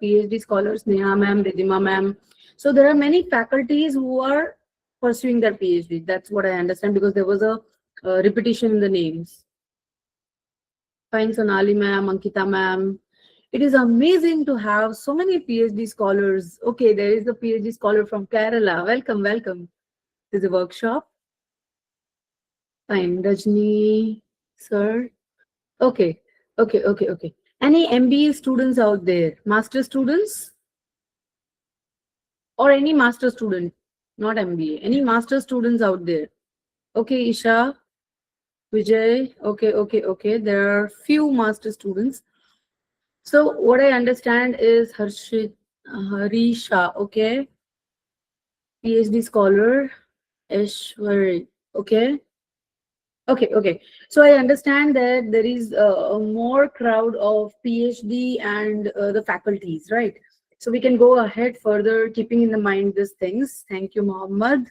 PhD scholars, Neha ma'am, Ridhima ma'am. So there are many faculties who are pursuing their PhD. That's what I understand because there was a repetition in the names. Fine, Sonali ma'am, Ankita ma'am. It is amazing to have so many PhD scholars. Okay, there is a PhD scholar from Kerala. Welcome, welcome. This is a workshop. Fine, Rajni, sir. Okay, okay. Any MBA students out there? Master students? Or any master student? Not MBA. Any master students out there? Okay, Isha, Vijay. Okay. There are few master students. So what I understand is Harisha, okay, PhD scholar, Ishwari, okay. Okay. So I understand that there is a more crowd of PhD and the faculties, right? So we can go ahead further, keeping in the mind these things. Thank you, Mohammed.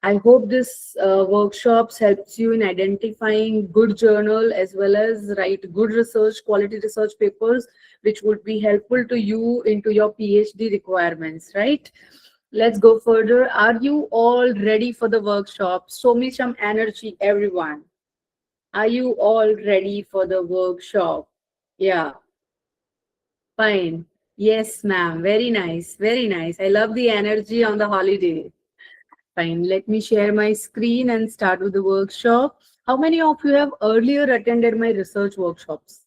I hope this workshops helps you in identifying good journal as well as write good research, quality research papers, which would be helpful to you into your PhD requirements, right? Let's go further. Are you all ready for the workshop? Show me some energy, everyone. Are you all ready for the workshop? Yeah, fine. Yes, ma'am. Very nice. Very nice. I love the energy on the holiday. Fine. Let me share my screen and start with the workshop. How many of you have earlier attended my research workshops?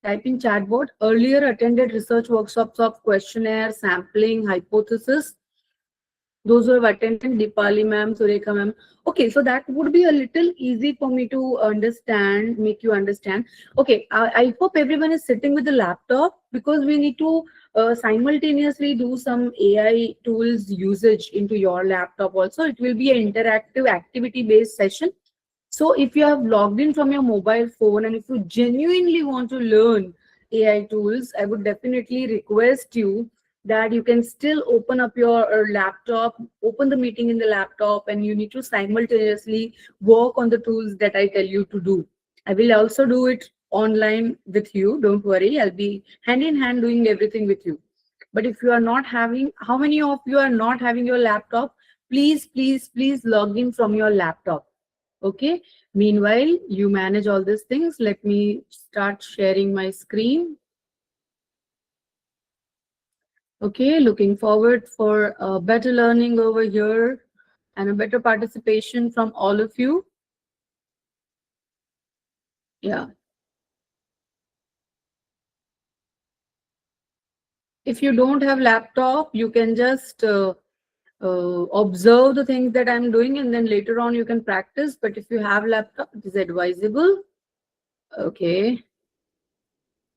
Type in chat board. Earlier attended research workshops of questionnaire, sampling, hypothesis. Those who have attended, Dipali ma'am, Surekha ma'am. Okay, so that would be a little easy for me to understand, make you understand. Okay, I hope everyone is sitting with the laptop because we need to simultaneously do some AI tools usage into your laptop also. It will be an interactive activity based session. So if you have logged in from your mobile phone and if you genuinely want to learn AI tools, I would definitely request you that you can still open up your laptop, open the meeting in the laptop, and you need to simultaneously work on the tools that I tell you to do. I will also do it online with you. Don't worry. I'll be hand in hand doing everything with you. But if you are not having, how many of you are not having your laptop? Please log in from your laptop. Okay. Meanwhile, you manage all these things. Let me start sharing my screen. Okay, looking forward for better learning over here and a better participation from all of you. Yeah. If you don't have laptop, you can just observe the things that I'm doing and then later on you can practice. But if you have laptop, it is advisable. Okay.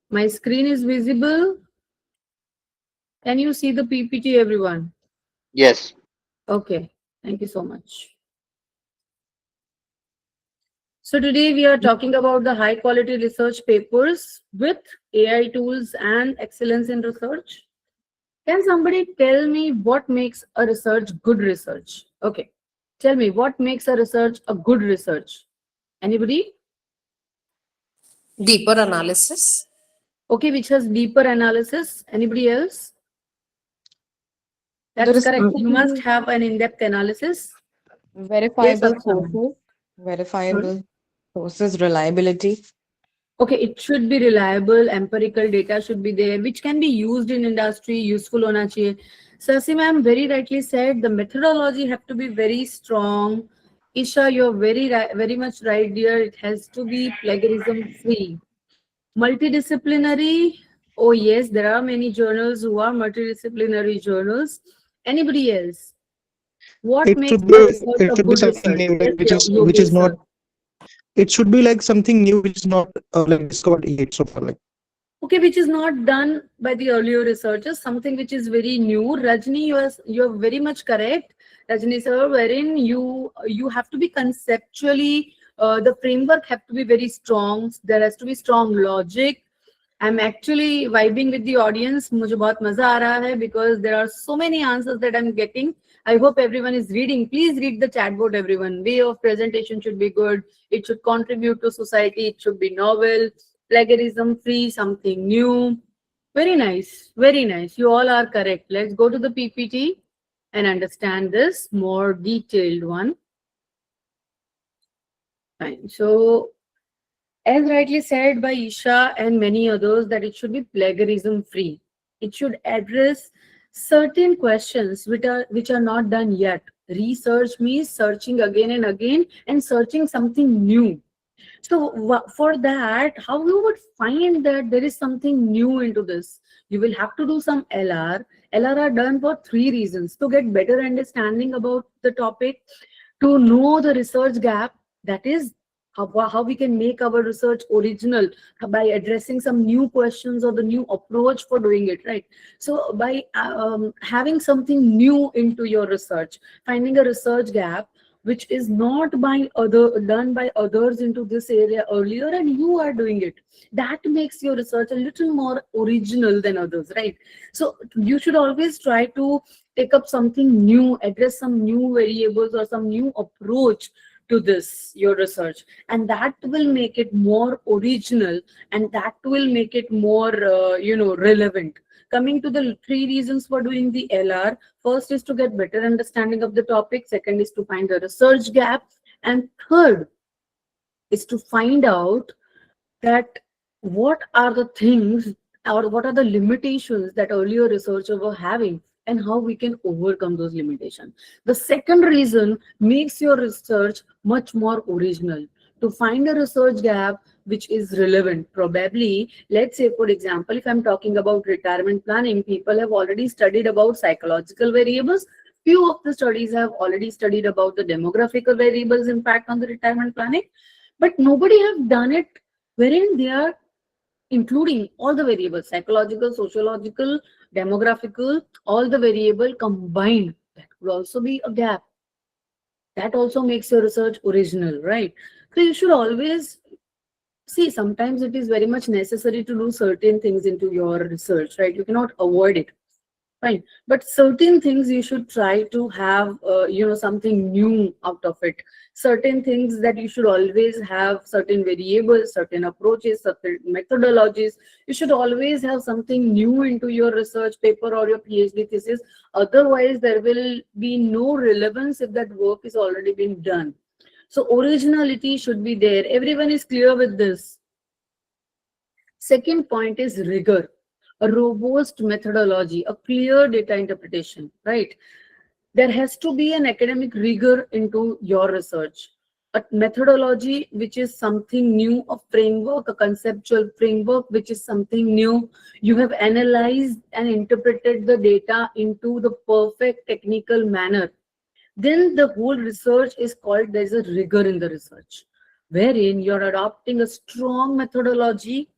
My screen is visible. Can you see the PPT, everyone? Yes. Okay. Thank you so much. So today we are talking about the high quality research papers with AI tools and excellence in research. Can somebody tell me what makes a research good research? Okay. Tell me what makes a research a good research? Anybody? Deeper analysis, Okay, which has deeper analysis. Anybody else? There That's is correct. You must something have an in-depth analysis. Yes, verifiable Akshay. sources, Sorry. verifiable sources, reliability. Okay, it should be reliable, empirical data should be there, which can be used in industry, useful hona chahiye. Sasi ma'am very rightly said the methodology have to be very strong. Isha, you're very much right, dear. It has to be plagiarism free. Multidisciplinary. Oh yes, there are many journals who are multidisciplinary journals. Anybody else? What makes a research It a should be good something research? new, Yes, like which is Yogesh not. sir. It should be like something new, which is not like discovered yet so far. Like Okay, which is not done by the earlier researchers, something which is very new. Rajni, you're very much correct, Rajni sir, wherein you have to be conceptually, the framework have to be very strong. There has to be strong logic. I'm actually vibing with the audience. मुझे बहुत मजा आ रहा है because there are so many answers that I'm getting. I hope everyone is reading. Please read the chat board, everyone. Way of presentation should be good. It should contribute to society. It should be novel, plagiarism free, something new. Very nice. Very nice. You all are correct. Let's go to the PPT and understand this more detailed one. Fine. So, as rightly said by Isha and many others, that it should be plagiarism free. It should address certain questions which are not done yet. Research means searching again and again and searching something new. So for that, how you would find that there is something new into this? You will have to do some LR. LR are done for three reasons: to get better understanding about the topic, to know the research gap, that is how we can make our research original by addressing some new questions or the new approach for doing it, right? So by having something new into your research, finding a research gap which is not by other done by others into this area earlier and you are doing it, that makes your research a little more original than others, right? So you should always try to take up something new, address some new variables or some new approach to this your research, and that will make it more original, and that will make it more relevant. Coming to the three reasons for doing the LR: first is to get better understanding of the topic, second is to find the research gap, and third is to find out that what are the things or what are the limitations that earlier researchers were having and how we can overcome those limitations. The second reason makes your research much more original. To find a research gap which is relevant, probably, let's say, for example, if I'm talking about retirement planning, people have already studied about psychological variables. Few of the studies have already studied about the demographical variables impact on the retirement planning, but nobody have done it wherein they are including all the variables: psychological, sociological, demographical, all the variable combined. That could also be a gap. That also makes your research original, right? So you should always see, sometimes it is very much necessary to do certain things into your research, right? You cannot avoid it. Fine, but certain things you should try to have, something new out of it. Certain things that you should always have certain variables, certain approaches, certain methodologies. You should always have something new into your research paper or your PhD thesis. Otherwise, there will be no relevance if that work is already been done. So originality should be there. Everyone is clear with this. Second point is rigor, a robust methodology, a clear data interpretation, right? There has to be an academic rigor into your research, a methodology which is something new, a framework, a conceptual framework which is something new. You have analyzed and interpreted the data into the perfect technical manner. Then the whole research is called, there's a rigor in the research, wherein you're adopting a strong methodology,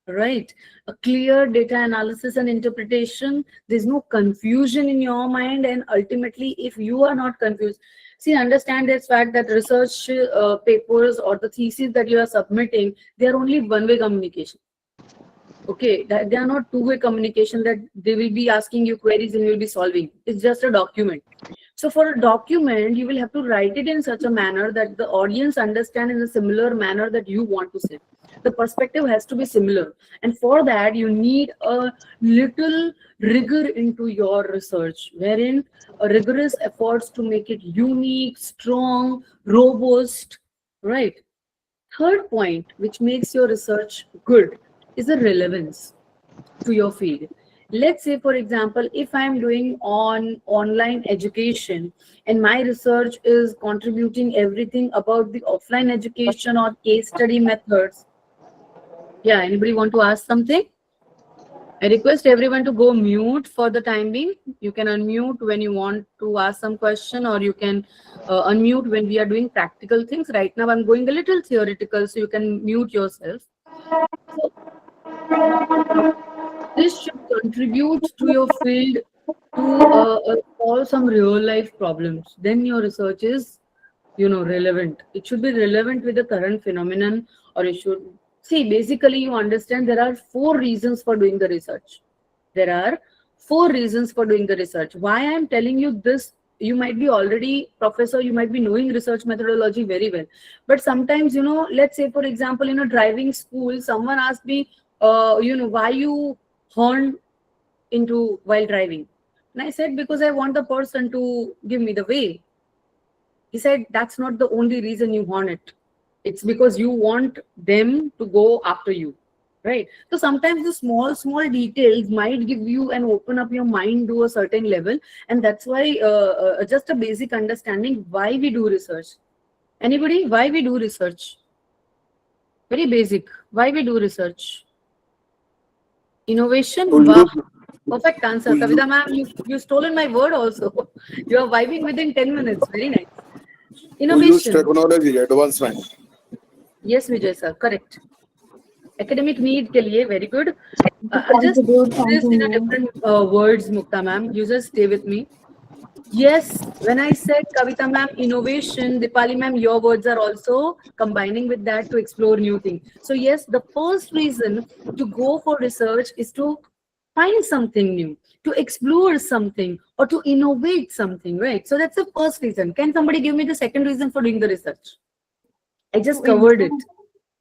right? A clear data analysis and interpretation. There's no confusion in your mind, and ultimately, if you are not confused, see, understand this fact that research papers or the thesis that you are submitting, they are only one-way communication. Okay, that they are not two-way communication, that they will be asking you queries and you will be solving. It's just a document. So for a document, you will have to write it in such a manner that the audience understand in a similar manner that you want to say. The perspective has to be similar. And for that, you need a little rigor into your research, wherein a rigorous efforts to make it unique, strong, robust, right? Third point, which makes your research good, is the relevance to your field. Let's say, for example, if I'm doing on online education and my research is contributing everything about the offline education or case study methods. Yeah, anybody want to ask something? I request everyone to go mute for the time being. You can unmute when you want to ask some question, or you can unmute when we are doing practical things. Right now, I'm going a little theoretical, so you can mute yourself. So, this should contribute to your field to solve some real life problems. Then your research is, relevant. It should be relevant with the current phenomenon, or it should see. Basically, you understand there are four reasons for doing the research. There are four reasons for doing the research. Why I am telling you this? You might be already professor, you might be knowing research methodology very well, but sometimes, let's say, for example, in a driving school, someone asked me, why you horn into while driving? And I said, because I want the person to give me the way. He said, that's not the only reason you horn it. It's because you want them to go after you, right? So sometimes the small details might give you and open up your mind to a certain level. And that's why just a basic understanding why we do research. Anybody? Why we do research? Very basic. Why we do research? Innovation. To Wow. use, Perfect answer. to use, Kavita ma'am, you stolen my word also. You are vibing within 10 minutes. Very nice. to use Innovation. technology advancement. Yes, Vijay sir. Correct. Academic need ke liye, very good. I'll just Contribute put this in a something new. different words, Mukta ma'am. You just stay with me. Yes, when I said Kavita ma'am, innovation, Dipali ma'am, your words are also combining with that to explore new things. So yes, the first reason to go for research is to find something new, to explore something, or to innovate something, right? So that's the first reason. Can somebody give me the second reason for doing the research? I just To covered it. improve,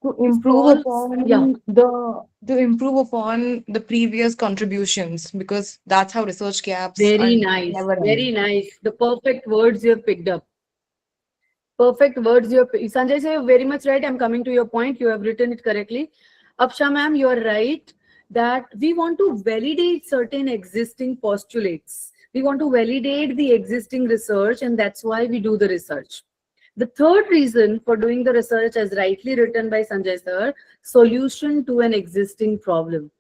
to It's improve all, upon yeah. the previous contributions, because that's how research gaps are Very nice. never Very end. nice. The perfect words you have picked up. Perfect words you have picked. Sanjay sir, you're very much right. I'm coming to your point. You have written it correctly. Apsha ma'am, you are right that we want to validate certain existing postulates. We want to validate the existing research, and that's why we do the research. The third reason for doing the research, as rightly written by Sanjay sir, solution to an existing problem.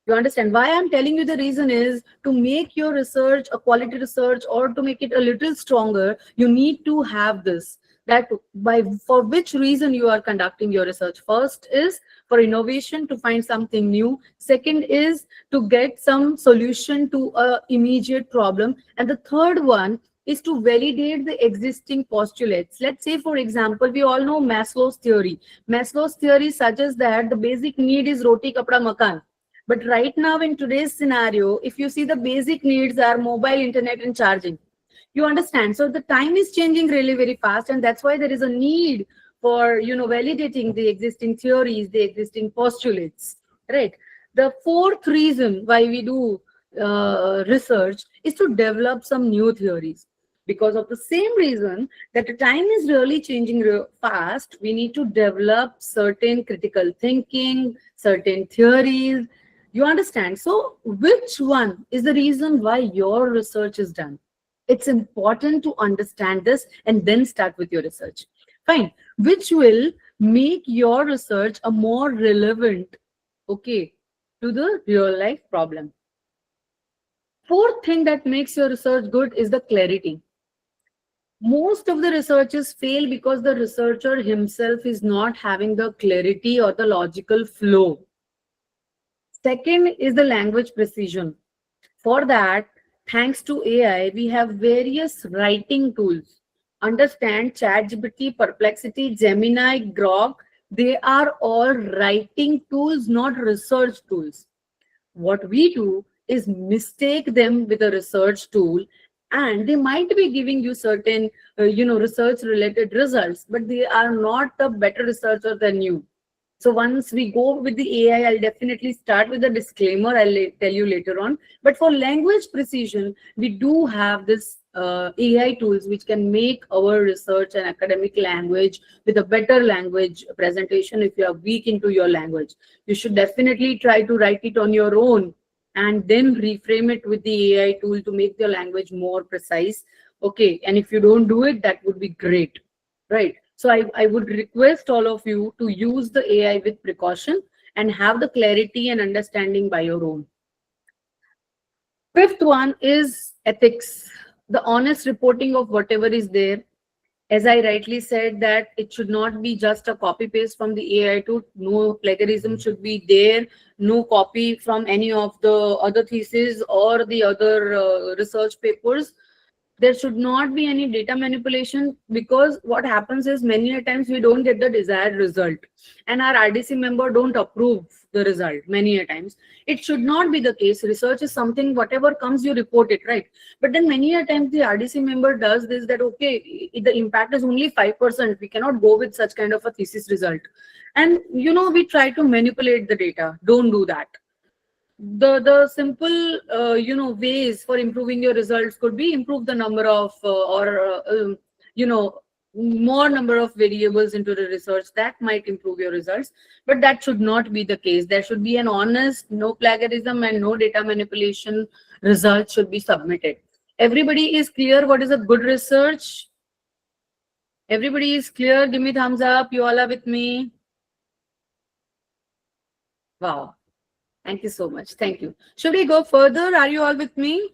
You understand why I'm telling you? The reason is to make your research a quality research, or to make it a little stronger, you need to have this, that by for which reason you are conducting your research. First is for innovation, to find something new. Second is to get some solution to a immediate problem, and the third one is to validate the existing postulates. Let's say, for example, we all know Maslow's theory. Maslow's theory suggests that the basic need is roti kapda makan. But right now, in today's scenario, if you see, the basic needs are mobile, internet, and charging. You understand? So the time is changing really very fast, and that's why there is a need for validating the existing theories, the existing postulates. Right. The fourth reason why we do research is to develop some new theories. Because of the same reason that the time is really changing fast, we need to develop certain critical thinking, certain theories. You understand? So which one is the reason why your research is done? It's important to understand this and then start with your research. Fine. Which will make your research a more relevant, okay, to the real life problem. Fourth thing that makes your research good is the clarity. Most of the researchers fail because the researcher himself is not having the clarity or the logical flow. Second is the language precision. For that, thanks to AI, we have various writing tools. Understand, ChatGPT, Perplexity, Gemini, Grok, they are all writing tools, not research tools. What we do is mistake them with a research tool, and they might be giving you certain research related results, but they are not a better researcher than you. So once we go with the AI, I'll definitely start with a disclaimer. I'll tell you later on. But for language precision, we do have this AI tools which can make our research an academic language with a better language presentation. If you are weak into your language, you should definitely try to write it on your own and then reframe it with the AI tool to make your language more precise. Okay, and if you don't do it, that would be great, right? So I would request all of you to use the AI with precaution and have the clarity and understanding by your own. Fifth one is ethics, the honest reporting of whatever is there. As I rightly said, that it should not be just a copy paste from the AI tool. No plagiarism should be there. No copy from any of the other theses or the other research papers. There should not be any data manipulation, because what happens is many a times we don't get the desired result and our RDC member don't approve the result. Many a times it should not be the case. Research is something, whatever comes you report it, right? But then many a times the RDC member does this, that okay, the impact is only 5%, we cannot go with such kind of a thesis result, and we try to manipulate the data. Don't do that. the simple ways for improving your results could be improve the number of you know more number of variables into the research. That might improve your results, but that should not be the case. There should be an honest, no plagiarism and no data manipulation results should be submitted. Everybody is clear what is a good research? Everybody is clear? Give me thumbs up. You all are with me? Wow. Thank you so much. Thank you. Should we go further? Are you all with me?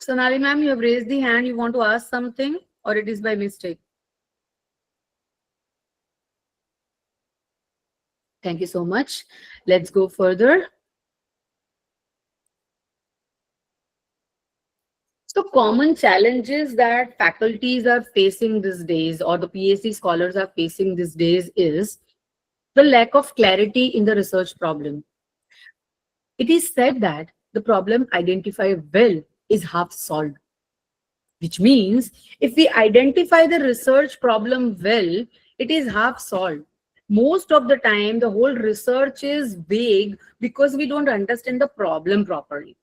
Sonali ma'am, you have raised the hand. You want to ask something, or it is by mistake? Thank you so much. Let's go further. So common challenges that faculties are facing these days, or the PhD scholars are facing these days, is the lack of clarity in the research problem. It is said that the problem identified well is half solved, which means if we identify the research problem well, it is half solved. Most of the time, the whole research is vague because we don't understand the problem properly.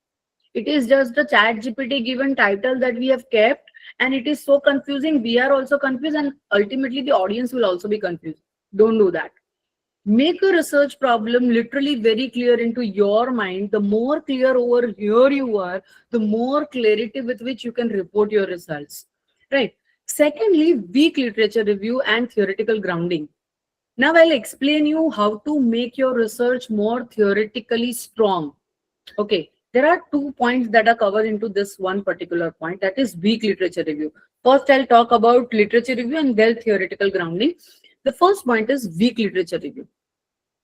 It is just a chat GPT given title that we have kept, and it is so confusing. We are also confused, and ultimately the audience will also be confused. Don't do that. Make a research problem literally very clear into your mind. The more clear over here you are, the more clarity with which you can report your results. Right. Secondly, weak literature review and theoretical grounding. Now I'll explain you how to make your research more theoretically strong. Okay. There are 2 points that are covered into this one particular point, that is weak literature review. First, I'll talk about literature review and then theoretical grounding. The first point is weak literature review.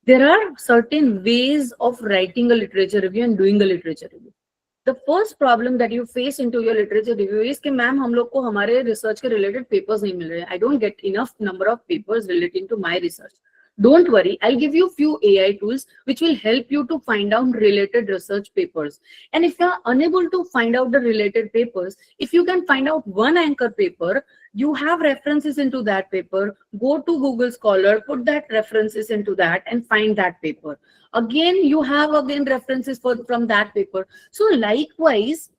There are certain ways of writing a literature review and doing a literature review. The first problem that you face into your literature review is कि ma'am हम लोग को हमारे research के related papers नहीं मिल रहे. I don't get enough number of papers relating to my research. Don't worry, I'll give you few AI tools which will help you to find out related research papers. And if you are unable to find out the related papers, if you can find out one anchor paper, you have references into that paper, go to Google Scholar, put that references into that and find that paper. Again, you have references from that paper. So likewise,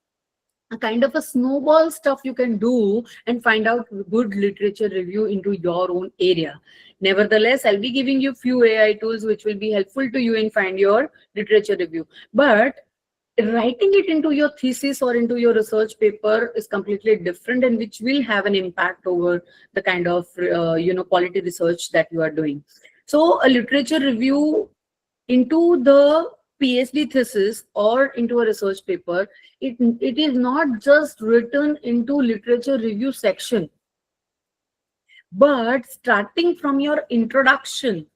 a kind of a snowball stuff you can do and find out good literature review into your own area. Nevertheless, I'll be giving you few AI tools which will be helpful to you in find your literature review. But writing it into your thesis or into your research paper is completely different, and which will have an impact over the kind of quality research that you are doing. So a literature review into the PhD thesis or into a research paper, it is not just written into literature review section, but starting from your introduction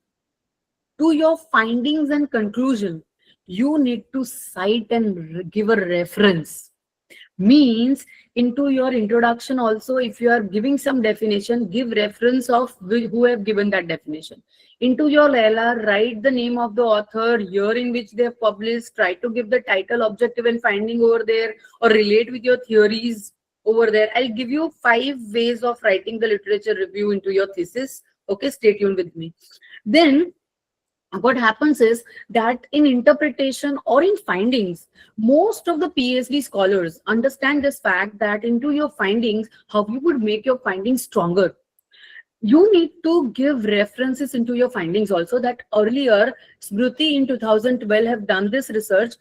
to your findings and conclusion, you need to cite and give a reference. Means into your introduction also, if you are giving some definition, give reference of who have given that definition. Into your LR, write the name of the author, year in which they have published, try to give the title, objective and finding over there, or relate with your theories over there. I'll give you 5 ways of writing the literature review into your thesis. Okay, stay tuned with me. Then what happens is that in interpretation or in findings, most of the PhD scholars understand this fact that into your findings, how you would make your findings stronger. You need to give references into your findings also. That earlier, Smruti in 2012 have done this research.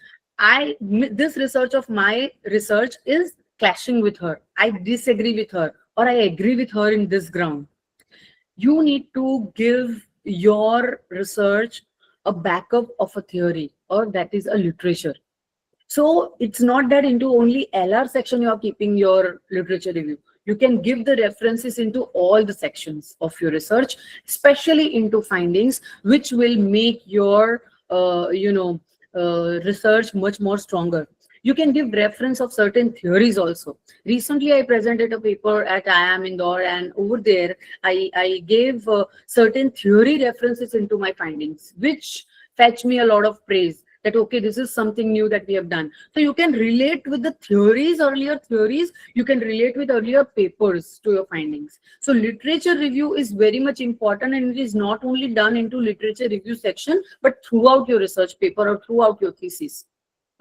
This research of my research is clashing with her. I disagree with her, or I agree with her in this ground. You need to give your research a backup of a theory, or that is a literature. So it's not that into only LR section you are keeping your literature review. You can give the references into all the sections of your research, especially into findings, which will make your research much more stronger. You can give reference of certain theories also. Recently, I presented a paper at IIM Indore, and over there, I gave certain theory references into my findings, which fetch me a lot of praise. that, okay, this is something new that we have done. So you can relate with the theories, earlier theories, you can relate with earlier papers to your findings. So literature review is very much important, and it is not only done into literature review section, but throughout your research paper or throughout your thesis.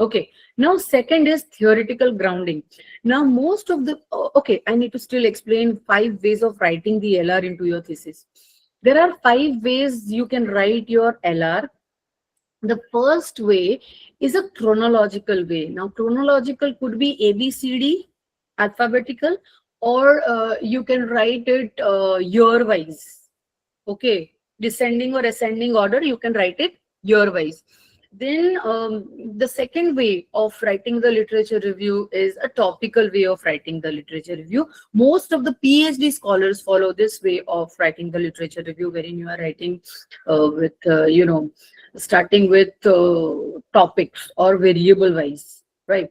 Okay, now second is theoretical grounding. Now most of the, okay, I need to still explain 5 ways of writing the LR into your thesis. There are 5 ways you can write your LR. The first way is a chronological way. Now chronological could be ABCD, alphabetical, or you can write it year wise. Okay, descending or ascending order, you can write it year wise. Then the second way of writing the literature review is a topical way of writing the literature review. Most of the PhD scholars follow this way of writing the literature review, wherein you are writing with, starting with topics or variable wise, right?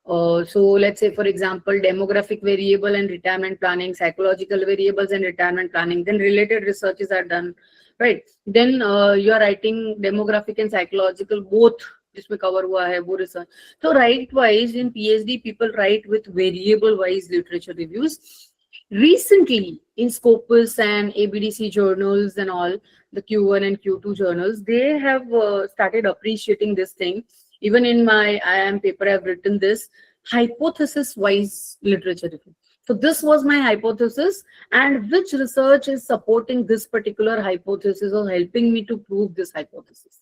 So let's say, for example, demographic variable and retirement planning, psychological variables and retirement planning, then related researches are done, right? Then you are writing demographic and psychological both, जिसमें cover हुआ है वो research. So right wise in PhD people write with variable wise literature reviews. Recently in Scopus and ABDC journals and all, the Q1 and Q2 journals, they have started appreciating this thing. Even in my IIM paper, I've written this hypothesis wise literature review. So this was my hypothesis, and which research is supporting this particular hypothesis or helping me to prove this hypothesis.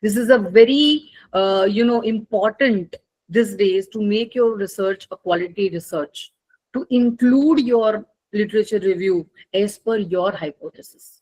This is a very important these days to make your research a quality research, to include your literature review as per your hypothesis.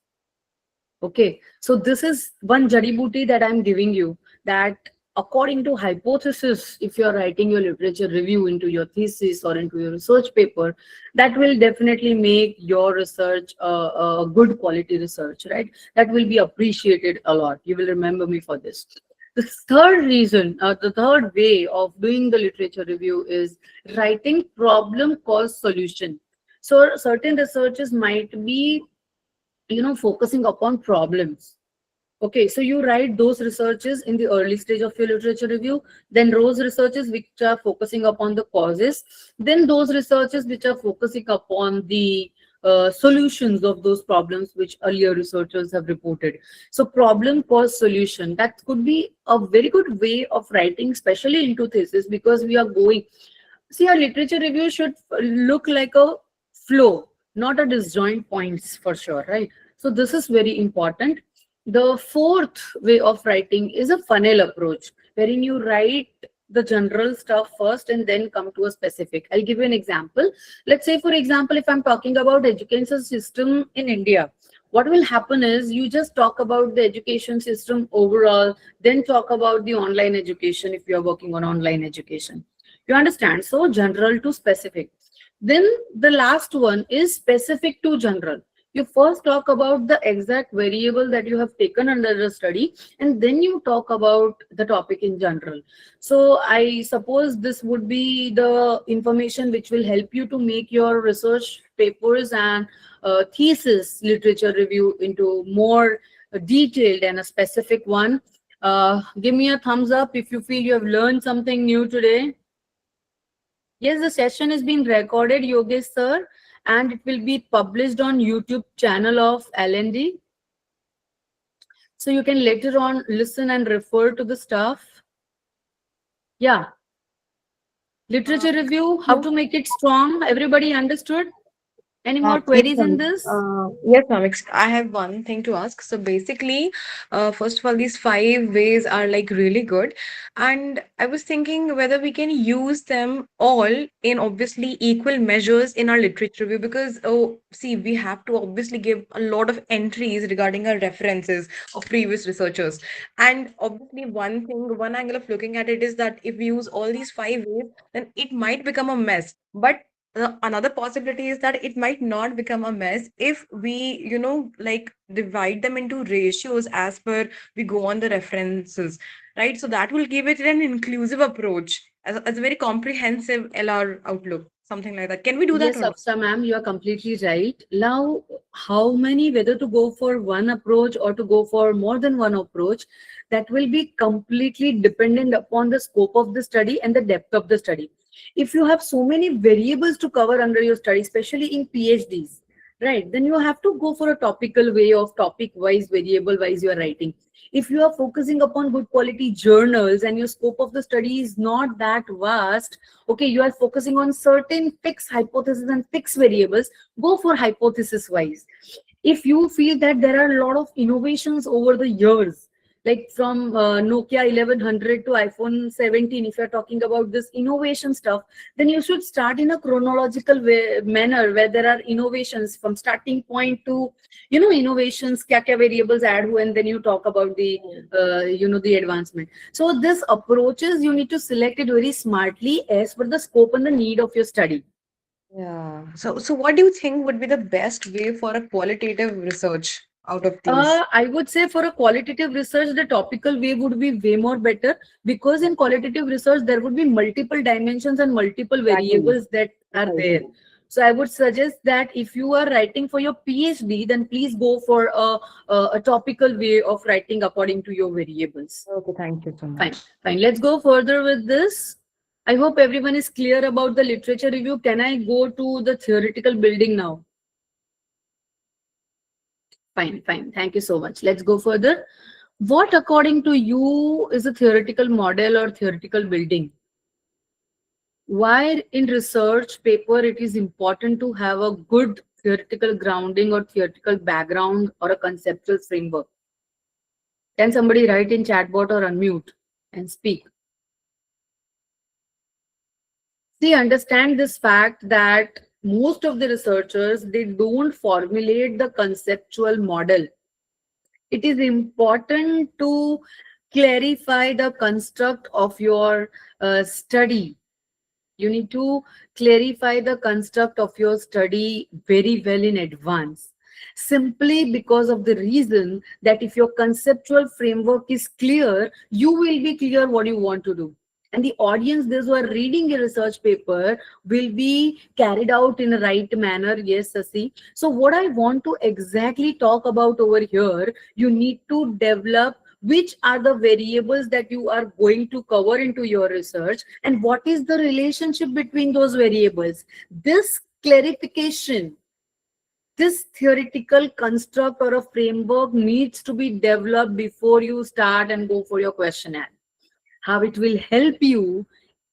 Okay, so this is one jari booty that I'm giving you, that according to hypothesis, if you're writing your literature review into your thesis or into your research paper, that will definitely make your research a good quality research, right? That will be appreciated a lot. You will remember me for this. The third reason, the third way of doing the literature review is writing problem, cause, solution. So certain researches might be, focusing upon problems. Okay, so you write those researches in the early stage of your literature review, then those researches which are focusing upon the causes, then those researches which are focusing upon the solutions of those problems which earlier researchers have reported. So problem, cause, solution, that could be a very good way of writing, especially into thesis, because we are going, see, our literature review should look like a flow, not a disjoint points for sure, right? So this is very important. The fourth way of writing is a funnel approach, wherein you write the general stuff first and then come to a specific. I'll give you an example. Let's say, for example, if I'm talking about education system in India, what will happen is you just talk about the education system overall, then talk about the online education if you're working on online education. You understand? So general to specific. Then the last one is specific to general. You first talk about the exact variable that you have taken under the study, and then you talk about the topic in general. So I suppose this would be the information which will help you to make your research papers and thesis literature review into more detailed and a specific one. Give me a thumbs up if you feel you have learned something new today. Yes, the session is being recorded, Yogesh sir, and it will be published on YouTube channel of L&D. So you can later on listen and refer to the stuff. Yeah. Literature review, how to make it strong. Everybody understood? Any more Yes, queries in ma'am. this? Yes, ma'am. I have one thing to ask. So basically, first of all, these 5 ways are like really good. And I was thinking whether we can use them all in obviously equal measures in our literature review, because, oh, see, we have to obviously give a lot of entries regarding our references of previous researchers. And obviously, one angle of looking at it is that if we use all these 5 ways, then it might become a mess. But another possibility is that it might not become a mess if we, like divide them into ratios as per we go on the references, right? So that will give it an inclusive approach as a very comprehensive LR outlook. something like that. Can we do that Yes, or not? Afsa ma'am, you are completely right. Now, how many, whether to go for one approach or to go for more than one approach, that will be completely dependent upon the scope of the study and the depth of the study. If you have so many variables to cover under your study, especially in PhDs, right, then you have to go for a topical way of topic-wise, variable-wise you are writing. If you are focusing upon good quality journals and your scope of the study is not that vast, okay, you are focusing on certain fixed hypotheses and fixed variables, go for hypothesis wise. If you feel that there are a lot of innovations over the years, like from Nokia 1100 to iPhone 17, if you're talking about this innovation stuff, then you should start in a chronological manner where there are innovations from starting point to, innovations, kya variables add who, and then you talk about the, the advancement. So this approaches, you need to select it very smartly as per the scope and the need of your study. Yeah. So what do you think would be the best way for a qualitative research out of these? I would say for a qualitative research, the topical way would be way more better, because in qualitative research, there would be multiple dimensions and multiple Exactly. variables that are there. So I would suggest that if you are writing for your PhD, then please go for a topical way of writing according to your variables. Okay, thank you so Fine, much. fine. Let's go further with this. I hope everyone is clear about the literature review. Can I go to the theoretical building now? Fine, fine. Thank you so much. Let's go further. What, according to you, is a theoretical model or theoretical building? Why in research paper it is important to have a good theoretical grounding or theoretical background or a conceptual framework? Can somebody write in chatbot or unmute and speak? See, understand this fact that most of the researchers, they don't formulate the conceptual model. It is important to clarify the construct of your study. You need to clarify the construct of your study very well in advance. Simply because of the reason that if your conceptual framework is clear, you will be clear what you want to do. And the audience, those who are reading a research paper, will be carried out in a right manner. Yes, Sasi. So what I want to exactly talk about over here, you need to develop which are the variables that you are going to cover into your research and what is the relationship between those variables. This clarification, this theoretical construct or a framework needs to be developed before you start and go for your questionnaire. How it will help you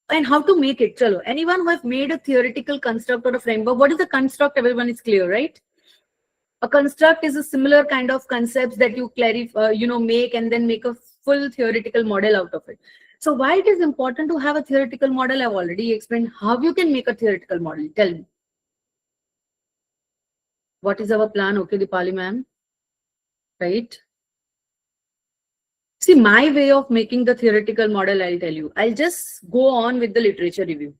and how to make it. Chalo, anyone who have made a theoretical construct or a framework, what is the construct? Everyone is clear, right? A construct is a similar kind of concepts that you clarify, make and then make a full theoretical model out of it. So why it is important to have a theoretical model? I've already explained how you can make a theoretical model. Tell me. What is our plan? Okay, Dipali ma'am. Right? See, my way of making the theoretical model, I'll tell you. I'll just go on with the literature review.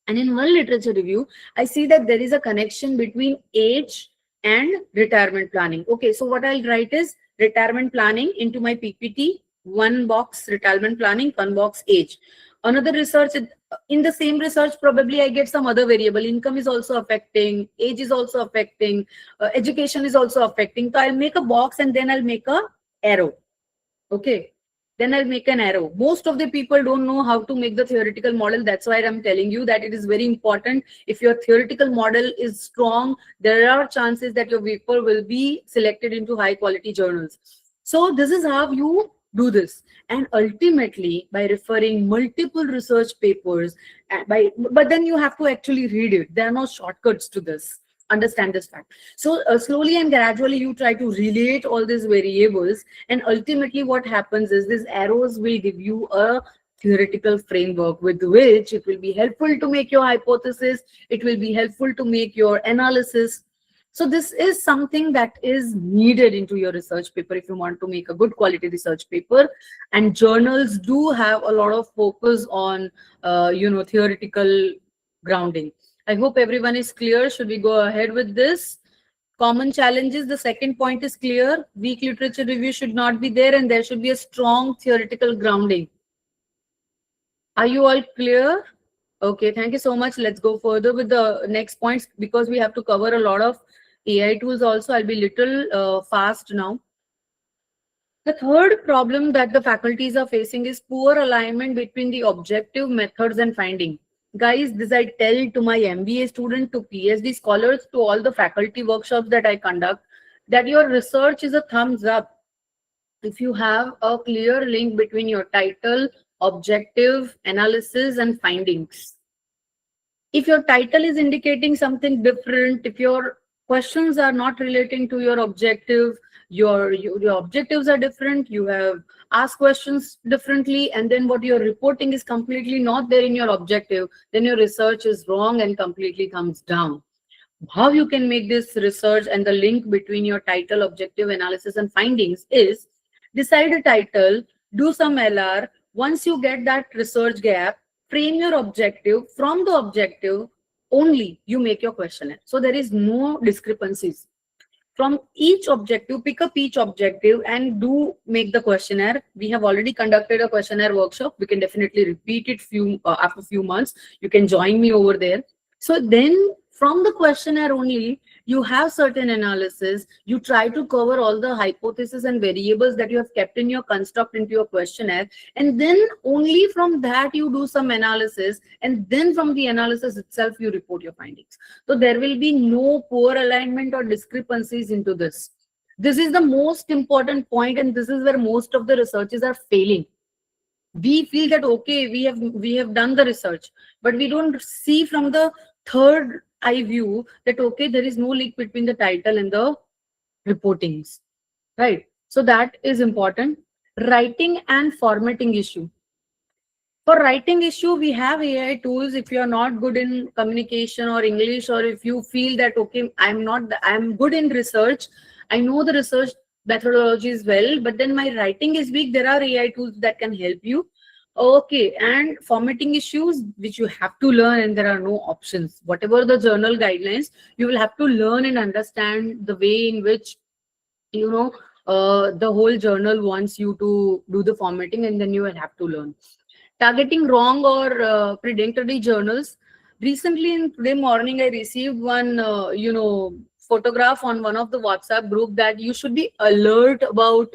And in one literature review, I see that there is a connection between age and retirement planning. Okay, so what I'll write is retirement planning into my PPT, one box retirement planning, one box age. Another research, in the same research, probably I get some other variable. Income is also affecting, age is also affecting, education is also affecting. So I'll make a box and then I'll make a arrow. Okay. Then I'll make an arrow. Most of the people don't know how to make the theoretical model. That's why I'm telling you that it is very important. If your theoretical model is strong, there are chances that your paper will be selected into high quality journals. So this is how you do this. And ultimately, by referring multiple research papers, but then you have to actually read it. There are no shortcuts to this. Understand this fact. So slowly and gradually you try to relate all these variables, and ultimately what happens is these arrows will give you a theoretical framework with which it will be helpful to make your hypothesis, it will be helpful to make your analysis. So this is something that is needed into your research paper if you want to make a good quality research paper. And journals do have a lot of focus on theoretical grounding. I hope everyone is clear. Should we go ahead with this? Common challenges. The second point is clear. Weak literature review should not be there and there should be a strong theoretical grounding. Are you all clear? Okay, thank you so much. Let's go further with the next points because we have to cover a lot of AI tools also. I'll be little fast now. The third problem that the faculties are facing is poor alignment between the objective methods and finding. Guys, this I tell to my MBA student, to PhD scholars, to all the faculty workshops that I conduct, that your research is a thumbs up if you have a clear link between your title, objective, analysis, and findings. If your title is indicating something different, if your questions are not relating to your objective, your objectives are different, you have asked questions differently, and then what you're reporting is completely not there in your objective, then your research is wrong and completely comes down. How you can make this research and the link between your title, objective, analysis, and findings is decide a title, do some LR. Once you get that research gap, frame your objective. From the objective only, you make your questionnaire. So there is no discrepancies. From each objective, pick up each objective and do make the questionnaire. We have already conducted a questionnaire workshop. We can definitely repeat it after few months. You can join me over there. So then from the questionnaire only, you have certain analysis. You try to cover all the hypotheses and variables that you have kept in your construct into your questionnaire. And then only from that you do some analysis. And then from the analysis itself, you report your findings. So there will be no poor alignment or discrepancies into this. This is the most important point, and this is where most of the researchers are failing. We feel that okay, we have done the research, but we don't see from the third eye view that okay, there is no link between the title and the reportings, right? So that is important. Writing and formatting issue. For writing issue, we have AI tools. If you are not good in communication or English, or if you feel that okay, I'm good in research, I know the research methodologies well, but then my writing is weak, there are AI tools that can help you. Okay, and formatting issues which you have to learn, and there are no options. Whatever the journal guidelines, you will have to learn and understand the way in which you know the whole journal wants you to do the formatting, and then you will have to learn. Targeting wrong or predatory journals. Recently, in today morning, I received one, photograph on one of the WhatsApp group that you should be alert about.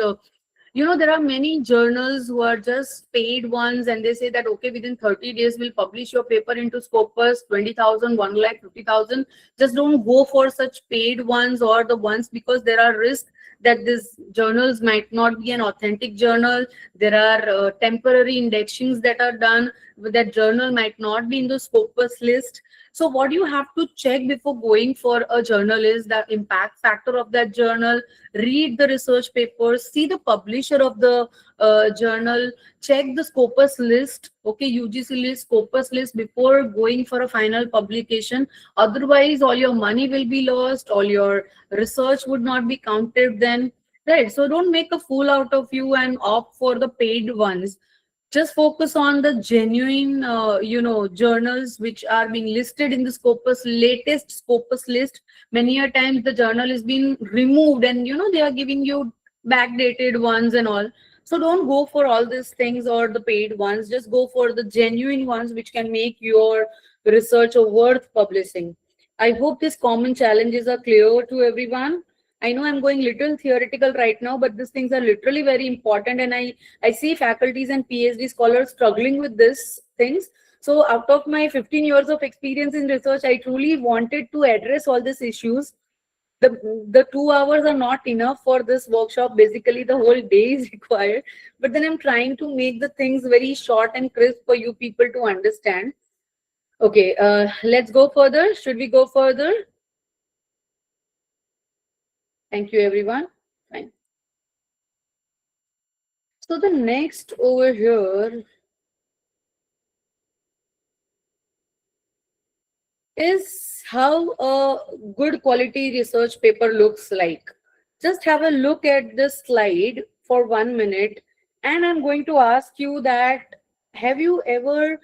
There are many journals who are just paid ones, and they say that okay, within 30 days we'll publish your paper into Scopus, 20,000, 1,50,000. Just don't go for such paid ones or the ones, because there are risks that these journals might not be an authentic journal. There are temporary indexings that are done. That journal might not be in the Scopus list. So what you have to check before going for a journal is the impact factor of that journal. Read the research papers, see the publisher of the journal, check the Scopus list, okay, UGC list, Scopus list, before going for a final publication. Otherwise, all your money will be lost, all your research would not be counted then, right? So don't make a fool out of you and opt for the paid ones. Just focus on the genuine journals which are being listed in the Scopus, latest Scopus list. Many a times the journal is being removed, and they are giving you backdated ones and all. So don't go for all these things or the paid ones. Just go for the genuine ones which can make your research worth publishing. I hope these common challenges are clear to everyone. I know I'm going little theoretical right now, but these things are literally very important, and I see faculties and PhD scholars struggling with these things. So out of my 15 years of experience in research, I truly wanted to address all these issues. The 2 hours are not enough for this workshop. Basically, the whole day is required. But then I'm trying to make the things very short and crisp for you people to understand. Okay, let's go further. Should we go further? Thank you, everyone. Fine. So the next over here is how a good quality research paper looks like. Just have a look at this slide for 1 minute, and I'm going to ask you that have you ever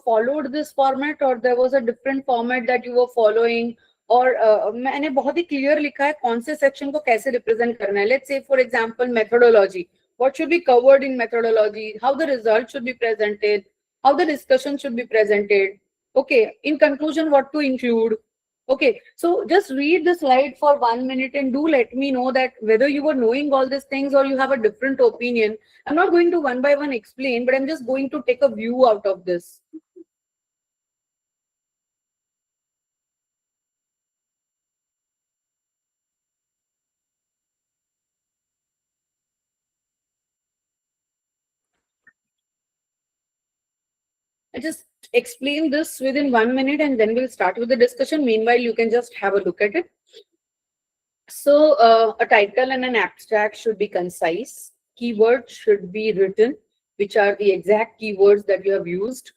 followed this format, or there was a different format that you were following, और मैंने बहुत ही clear लिखा है कौन से section को कैसे represent करना है. Let's say for example methodology, what should be covered in methodology, how the result should be presented, how the discussion should be presented. Okay, in conclusion, what to include. Okay, so just read the slide for 1 minute and do let me know that whether you were knowing all these things or you have a different opinion. I'm not going to one by one explain, but I'm just going to take a view out of this. I just explain this within 1 minute and then we'll start with the discussion. Meanwhile, you can just have a look at it. So a title and an abstract should be concise. Keywords should be written, which are the exact keywords that you have used.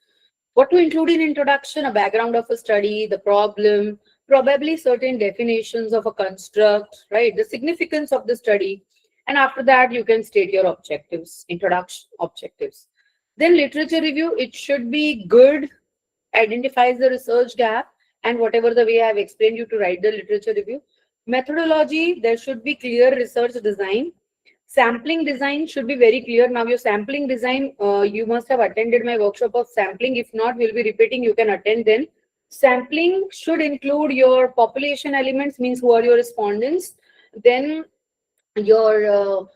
What to include in introduction, a background of a study, the problem, probably certain definitions of a construct, right? The significance of the study. And after that, you can state your objectives, introduction objectives. Then literature review, it should be good, identifies the research gap, and whatever the way I've explained you to write the literature review. Methodology, there should be clear research design. Sampling design should be very clear. Now your sampling design, you must have attended my workshop of sampling. If not, we'll be repeating, you can attend then. Sampling should include your population elements, means who are your respondents. Then your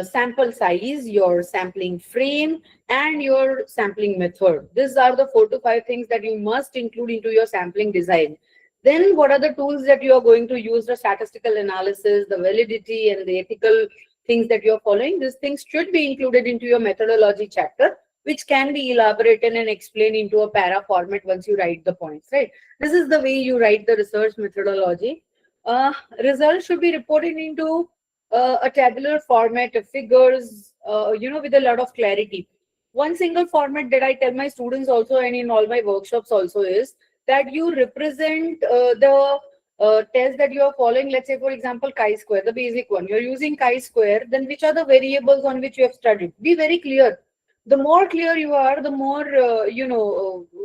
sample size, your sampling frame, and your sampling method. These are the 4 to 5 things that you must include into your sampling design. Then what are the tools that you are going to use? The statistical analysis, the validity, and the ethical things that you are following. These things should be included into your methodology chapter, which can be elaborated and explained into a para format once you write the points, right? This is the way you write the research methodology. Results should be reported into a tabular format of figures, with a lot of clarity. One single format that I tell my students also and in all my workshops also is that you represent the test that you are following. Let's say, for example, chi-square, the basic one. You're using chi-square, then which are the variables on which you have studied? Be very clear. The more clear you are, the more,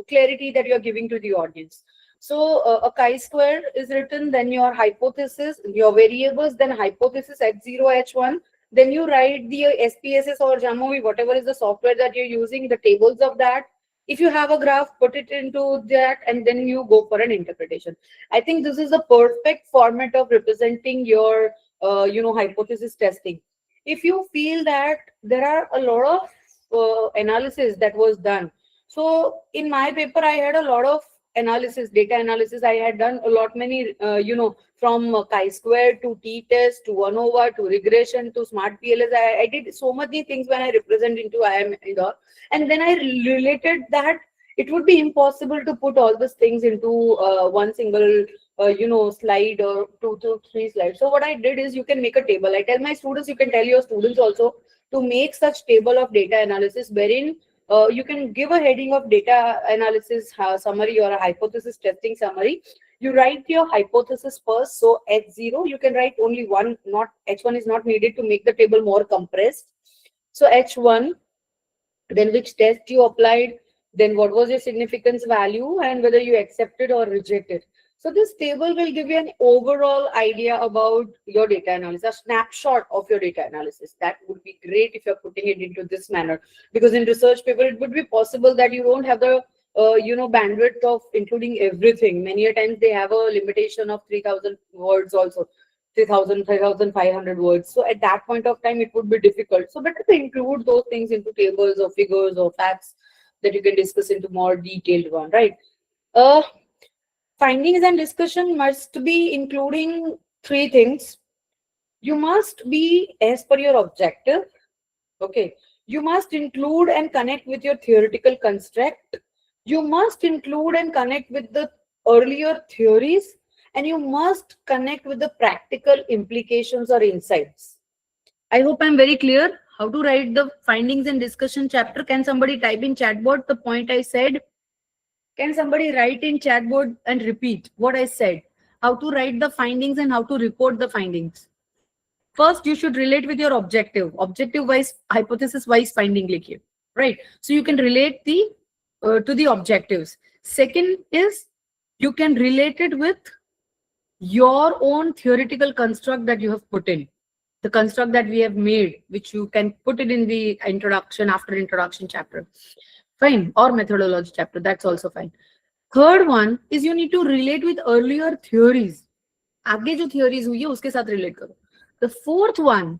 clarity that you're giving to the audience. So a chi-square is written, then your hypothesis, your variables, then hypothesis H0, H1. Then you write the SPSS or Jamovi, whatever is the software that you're using, the tables of that. If you have a graph, put it into that, and then you go for an interpretation. I think this is the perfect format of representing your, hypothesis testing. If you feel that there are a lot of analysis that was done. So in my paper, I had a lot of analysis, data analysis. I had done a lot many, from chi-square to t-test to ANOVA to regression to smart PLS. I did so many things when I represent into IIM, and then I related that it would be impossible to put all these things into one single, slide or 2 to 3 slides. So what I did is you can make a table. I tell my students, you can tell your students also to make such table of data analysis wherein you can give a heading of data analysis summary or a hypothesis testing summary. You write your hypothesis first. So H0, you can write only one, not H1 is not needed to make the table more compressed. So H1, then which test you applied, then what was your significance value, and whether you accepted or rejected. So this table will give you an overall idea about your data analysis, a snapshot of your data analysis. That would be great if you're putting it into this manner, because in research paper, it would be possible that you don't have the bandwidth of including everything. Many a times they have a limitation of 3,000 words also, 3,000, 3,500 words. So at that point of time, it would be difficult. So better to include those things into tables or figures or facts that you can discuss into more detailed one, right? Findings and discussion must be including 3 things. You must be as per your objective. Okay. You must include and connect with your theoretical construct. You must include and connect with the earlier theories, and you must connect with the practical implications or insights. I hope I'm very clear how to write the findings and discussion chapter. Can somebody type in chatbot the point I said? Can somebody write in chatbot and repeat what I said? How to write the findings and how to report the findings. First, you should relate with your objective. Objective-wise, hypothesis-wise finding likhiye, right? So you can relate the to the objectives. Second is you can relate it with your own theoretical construct that you have put in. The construct that we have made, which you can put it in the introduction, after introduction chapter. Fine. Or methodology chapter, that's also fine. Third one is you need to relate with earlier theories. आगे जो theories हुई है उसके साथ relate करो. The fourth one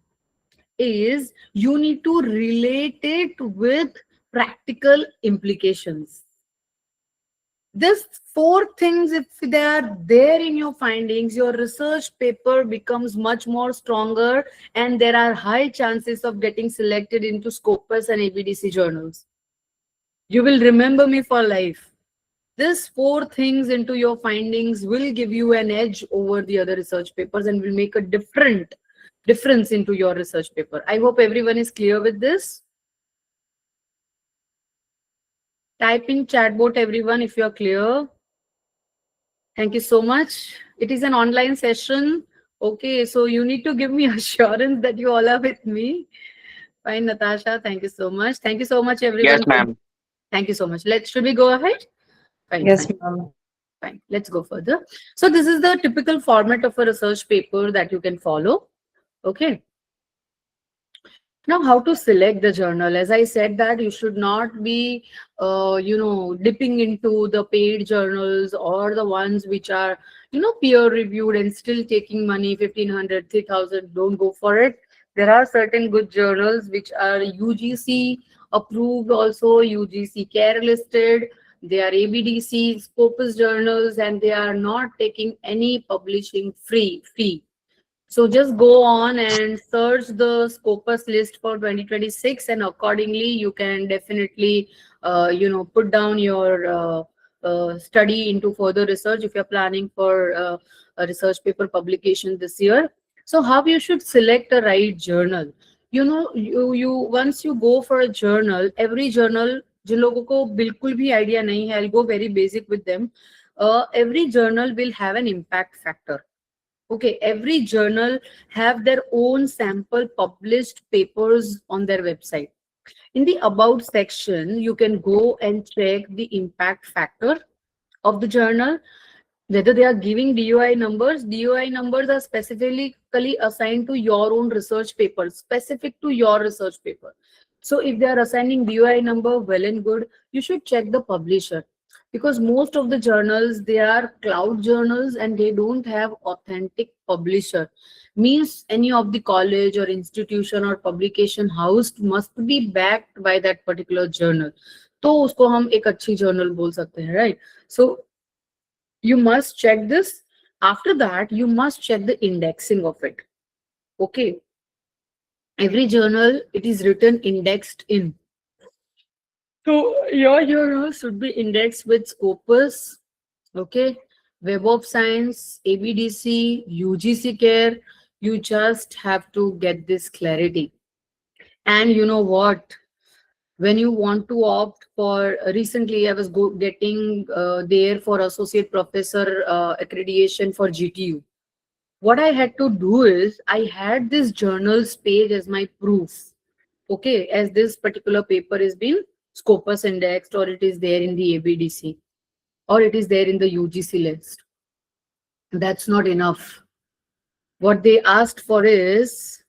is you need to relate it with practical implications. These four things, if they are there in your findings, your research paper becomes much more stronger, and there are high chances of getting selected into Scopus and ABDC journals. You will remember me for life. These four things into your findings will give you an edge over the other research papers and will make a difference into your research paper. I hope everyone is clear with this. Type in chatbot everyone if you're clear. Thank you so much. It is an online session. Okay, so you need to give me assurance that you all are with me. Fine, Natasha. Thank you so much. Thank you so much, everyone. Yes, ma'am. Thank you so much. Should we go ahead? Fine. Yes, Fine. ma'am. Fine. Let's go further. So this is the typical format of a research paper that you can follow. Okay. Now, how to select the journal? As I said that you should not be, dipping into the paid journals or the ones which are, peer reviewed and still taking money, 1,500, 3,000. Don't go for it. There are certain good journals which are UGC approved, also UGC care listed. They are ABDC, Scopus journals, and they are not taking any publishing fee. So just go on and search the Scopus list for 2026, and accordingly you can definitely, put down your study into further research if you're planning for a research paper publication this year. So how you should select a right journal? You once you go for a journal, every journal, जिन लोगों को बिल्कुल भी idea नहीं है, I'll go very basic with them. Every journal will have an impact factor. Okay, every journal have their own sample published papers on their website. In the about section, you can go and check the impact factor of the journal, whether they are giving DOI numbers. DOI numbers are specifically assigned to your own research paper, specific to your research paper. So if they are assigning DOI number, well and good, you should check the publisher. Because most of the journals, they are cloud journals and they don't have authentic publisher. Means any of the college or institution or publication house must be backed by that particular journal. तो उसको हम एक अच्छी journal बोल सकते हैं, right? So you must check this. After that, you must check the indexing of it. Okay. Every journal, it is written indexed in. So your journal should be indexed with Scopus, okay, Web of Science, ABDC, UGC Care. You just have to get this clarity. And you know what? When you want to opt for, recently I was getting there for associate professor accreditation for GTU. What I had to do is I had this journals page as my proof. Okay, as this particular paper is been Scopus indexed, or it is there in the ABDC, or it is there in the UGC list. That's not enough. What they asked for is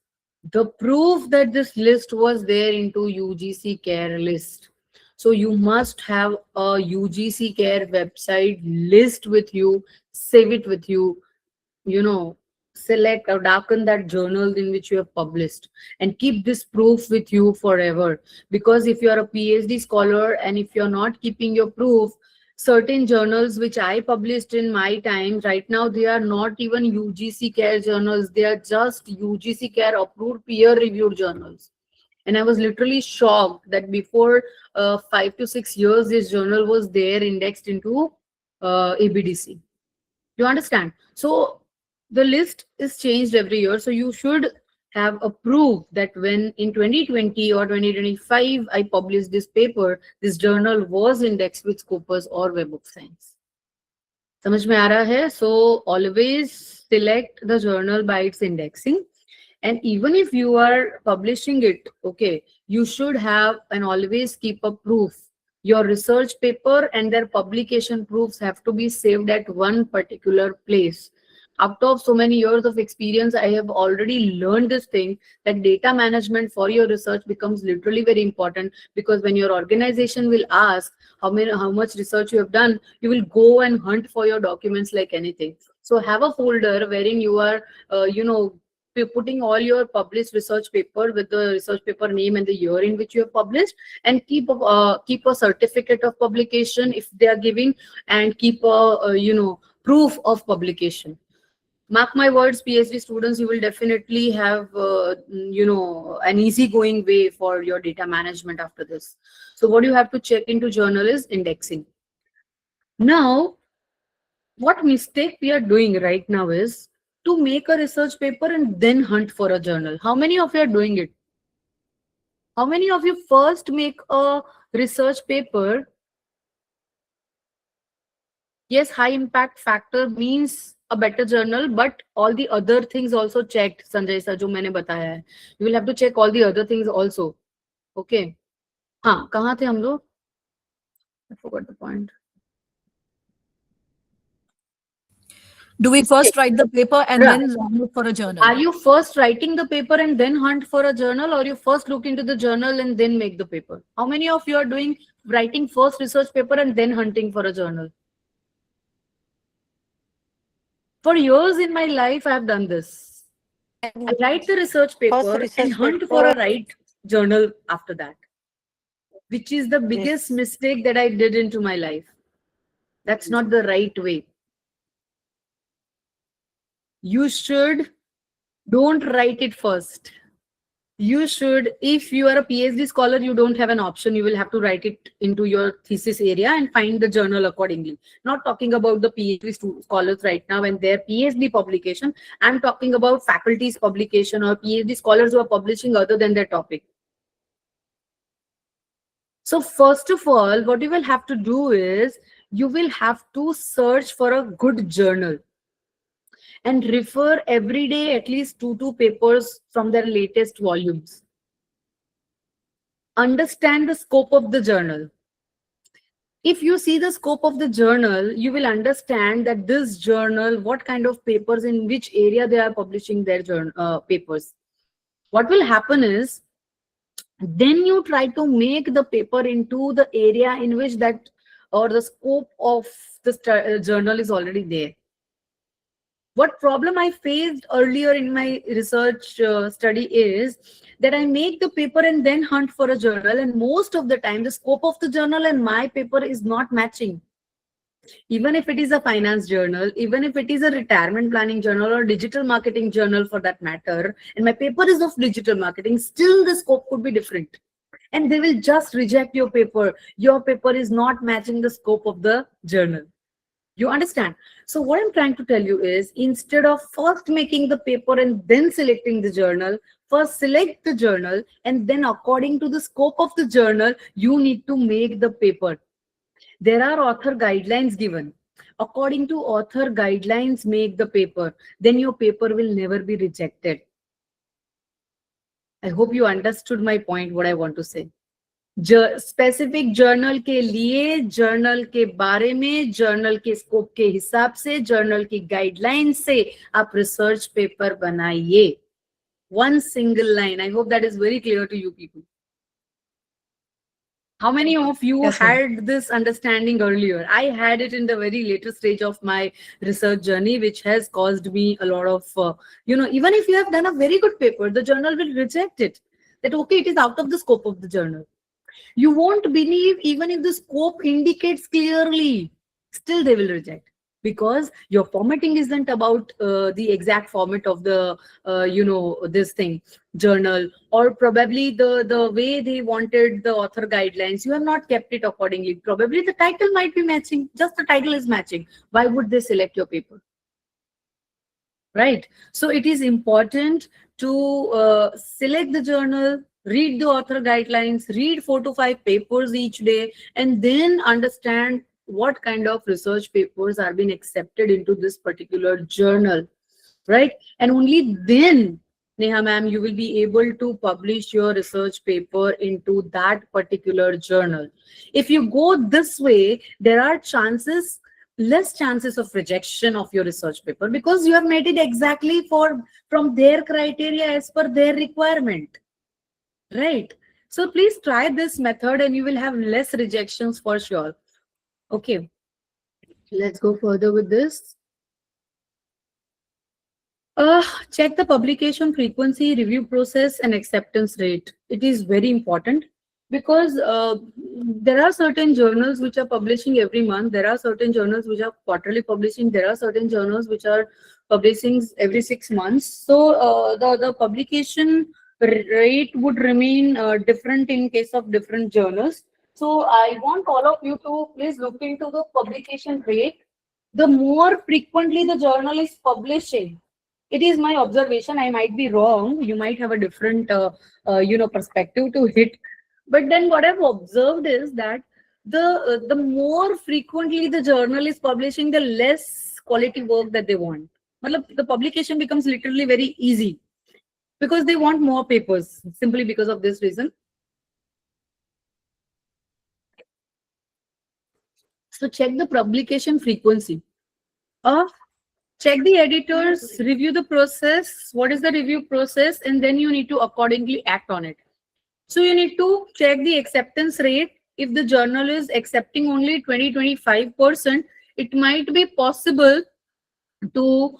the proof that this list was there into UGC care list. So you must have a UGC care website list with you, save it with you, select or darken that journal in which you have published, and keep this proof with you forever. Because if you are a PhD scholar and if you're not keeping your proof, certain journals which I published in my time, right now they are not even UGC care journals, they are just UGC care approved peer reviewed journals. And I was literally shocked that before 5 to 6 years this journal was there indexed into ABDC. You understand? So the list is changed every year, so you should have a proof that when in 2020 or 2025 I published this paper, this journal was indexed with Scopus or Web of Science. समझ में आ रहा है? So always select the journal by its indexing. And even if you are publishing it, okay, you should have and always keep a proof. Your research paper and their publication proofs have to be saved at one particular place. Out of so many years of experience, I have already learned this thing, that data management for your research becomes literally very important, because when your organization will ask how much research you have done, you will go and hunt for your documents like anything. So have a folder wherein you are putting all your published research paper with the research paper name and the year in which you have published, and keep a certificate of publication if they are giving, and keep a proof of publication. Mark my words, PhD students, you will definitely have an easygoing way for your data management after this. So what you have to check into journal is indexing. Now, what mistake we are doing right now is to make a research paper and then hunt for a journal. How many of you are doing it? How many of you first make a research paper? Yes, high impact factor means a better journal, but all the other things also checked, Sanjay sir, जो मैंने बताया है. You will have to check all the other things also. Okay. हाँ, कहाँ थे हम लोग? I forgot the point. Do we first write the paper and Yeah. then look for a journal? Are you first writing the paper and then hunt for a journal, or you first look into the journal and then make the paper? How many of you are doing writing first research paper and then hunting for a journal? For years in my life, I have done this. I write the research paper and hunt for a right journal after that, which is the biggest mistake that I did into my life. That's not the right way. You should don't write it first. You should, if you are a PhD scholar, you don't have an option. You will have to write it into your thesis area and find the journal accordingly. Not talking about the PhD scholars right now and their PhD publication. I'm talking about faculty's publication or PhD scholars who are publishing other than their topic. So first of all, what you will have to do is you will have to search for a good journal and refer every day at least 2 papers from their latest volumes. Understand the scope of the journal. If you see the scope of the journal, you will understand that this journal, what kind of papers, in which area they are publishing their papers. What will happen is, then you try to make the paper into the area in which that or the scope of the journal is already there. What problem I faced earlier in my research study is that I make the paper and then hunt for a journal, and most of the time the scope of the journal and my paper is not matching. Even if it is a finance journal, even if it is a retirement planning journal or digital marketing journal for that matter, and my paper is of digital marketing, still the scope could be different. And they will just reject your paper. Your paper is not matching the scope of the journal. You understand? So what I'm trying to tell you is, instead of first making the paper and then selecting the journal, first select the journal, and then according to the scope of the journal, you need to make the paper. There are author guidelines given. According to author guidelines, make the paper. Then your paper will never be rejected. I hope you understood my point, what I want to say. Specific journal के लिए, journal के बारे में, journal के scope के हिसाब से, journal की गाइडलाइन से आप रिसर्च पेपर बनाइए. One single line. I hope that is very clear to you people. How many of you had this understanding earlier? I had it in the very later stage of my research journey, which has caused me a lot of, even if you have done a very good paper, the journal will reject it. That, okay, it is out of the scope of the journal. You won't believe, even if the scope indicates clearly, still they will reject, because your formatting isn't about the exact format of the, this thing, journal, or probably the way they wanted the author guidelines. You have not kept it accordingly. Probably the title might be matching, just the title is matching. Why would they select your paper? Right? So it is important to select the journal, read the author guidelines, read 4 to 5 papers each day, and then understand what kind of research papers are being accepted into this particular journal, right? And only then, Neha ma'am, you will be able to publish your research paper into that particular journal. If you go this way, there are chances less chances of rejection of your research paper, because you have made it exactly from their criteria as per their requirement, right? So please try this method and you will have less rejections for sure. Okay, let's go further with this. Check the publication frequency, review process, and acceptance rate. It is very important because there are certain journals which are publishing every month. There are certain journals which are quarterly publishing. There are certain journals which are publishing every 6 months. So the publication rate would remain different in case of different journals. So I want all of you to please look into the publication rate. The more frequently the journal is publishing, it is my observation, I might be wrong, you might have a different perspective to hit, but then what I've observed is that the more frequently the journal is publishing, the less quality work that they want. The publication becomes literally very easy because they want more papers, simply because of this reason. So check the publication frequency. Check the editors, review the process. What is the review process? And then you need to accordingly act on it. So you need to check the acceptance rate. If the journal is accepting only 20-25%, it might be possible to,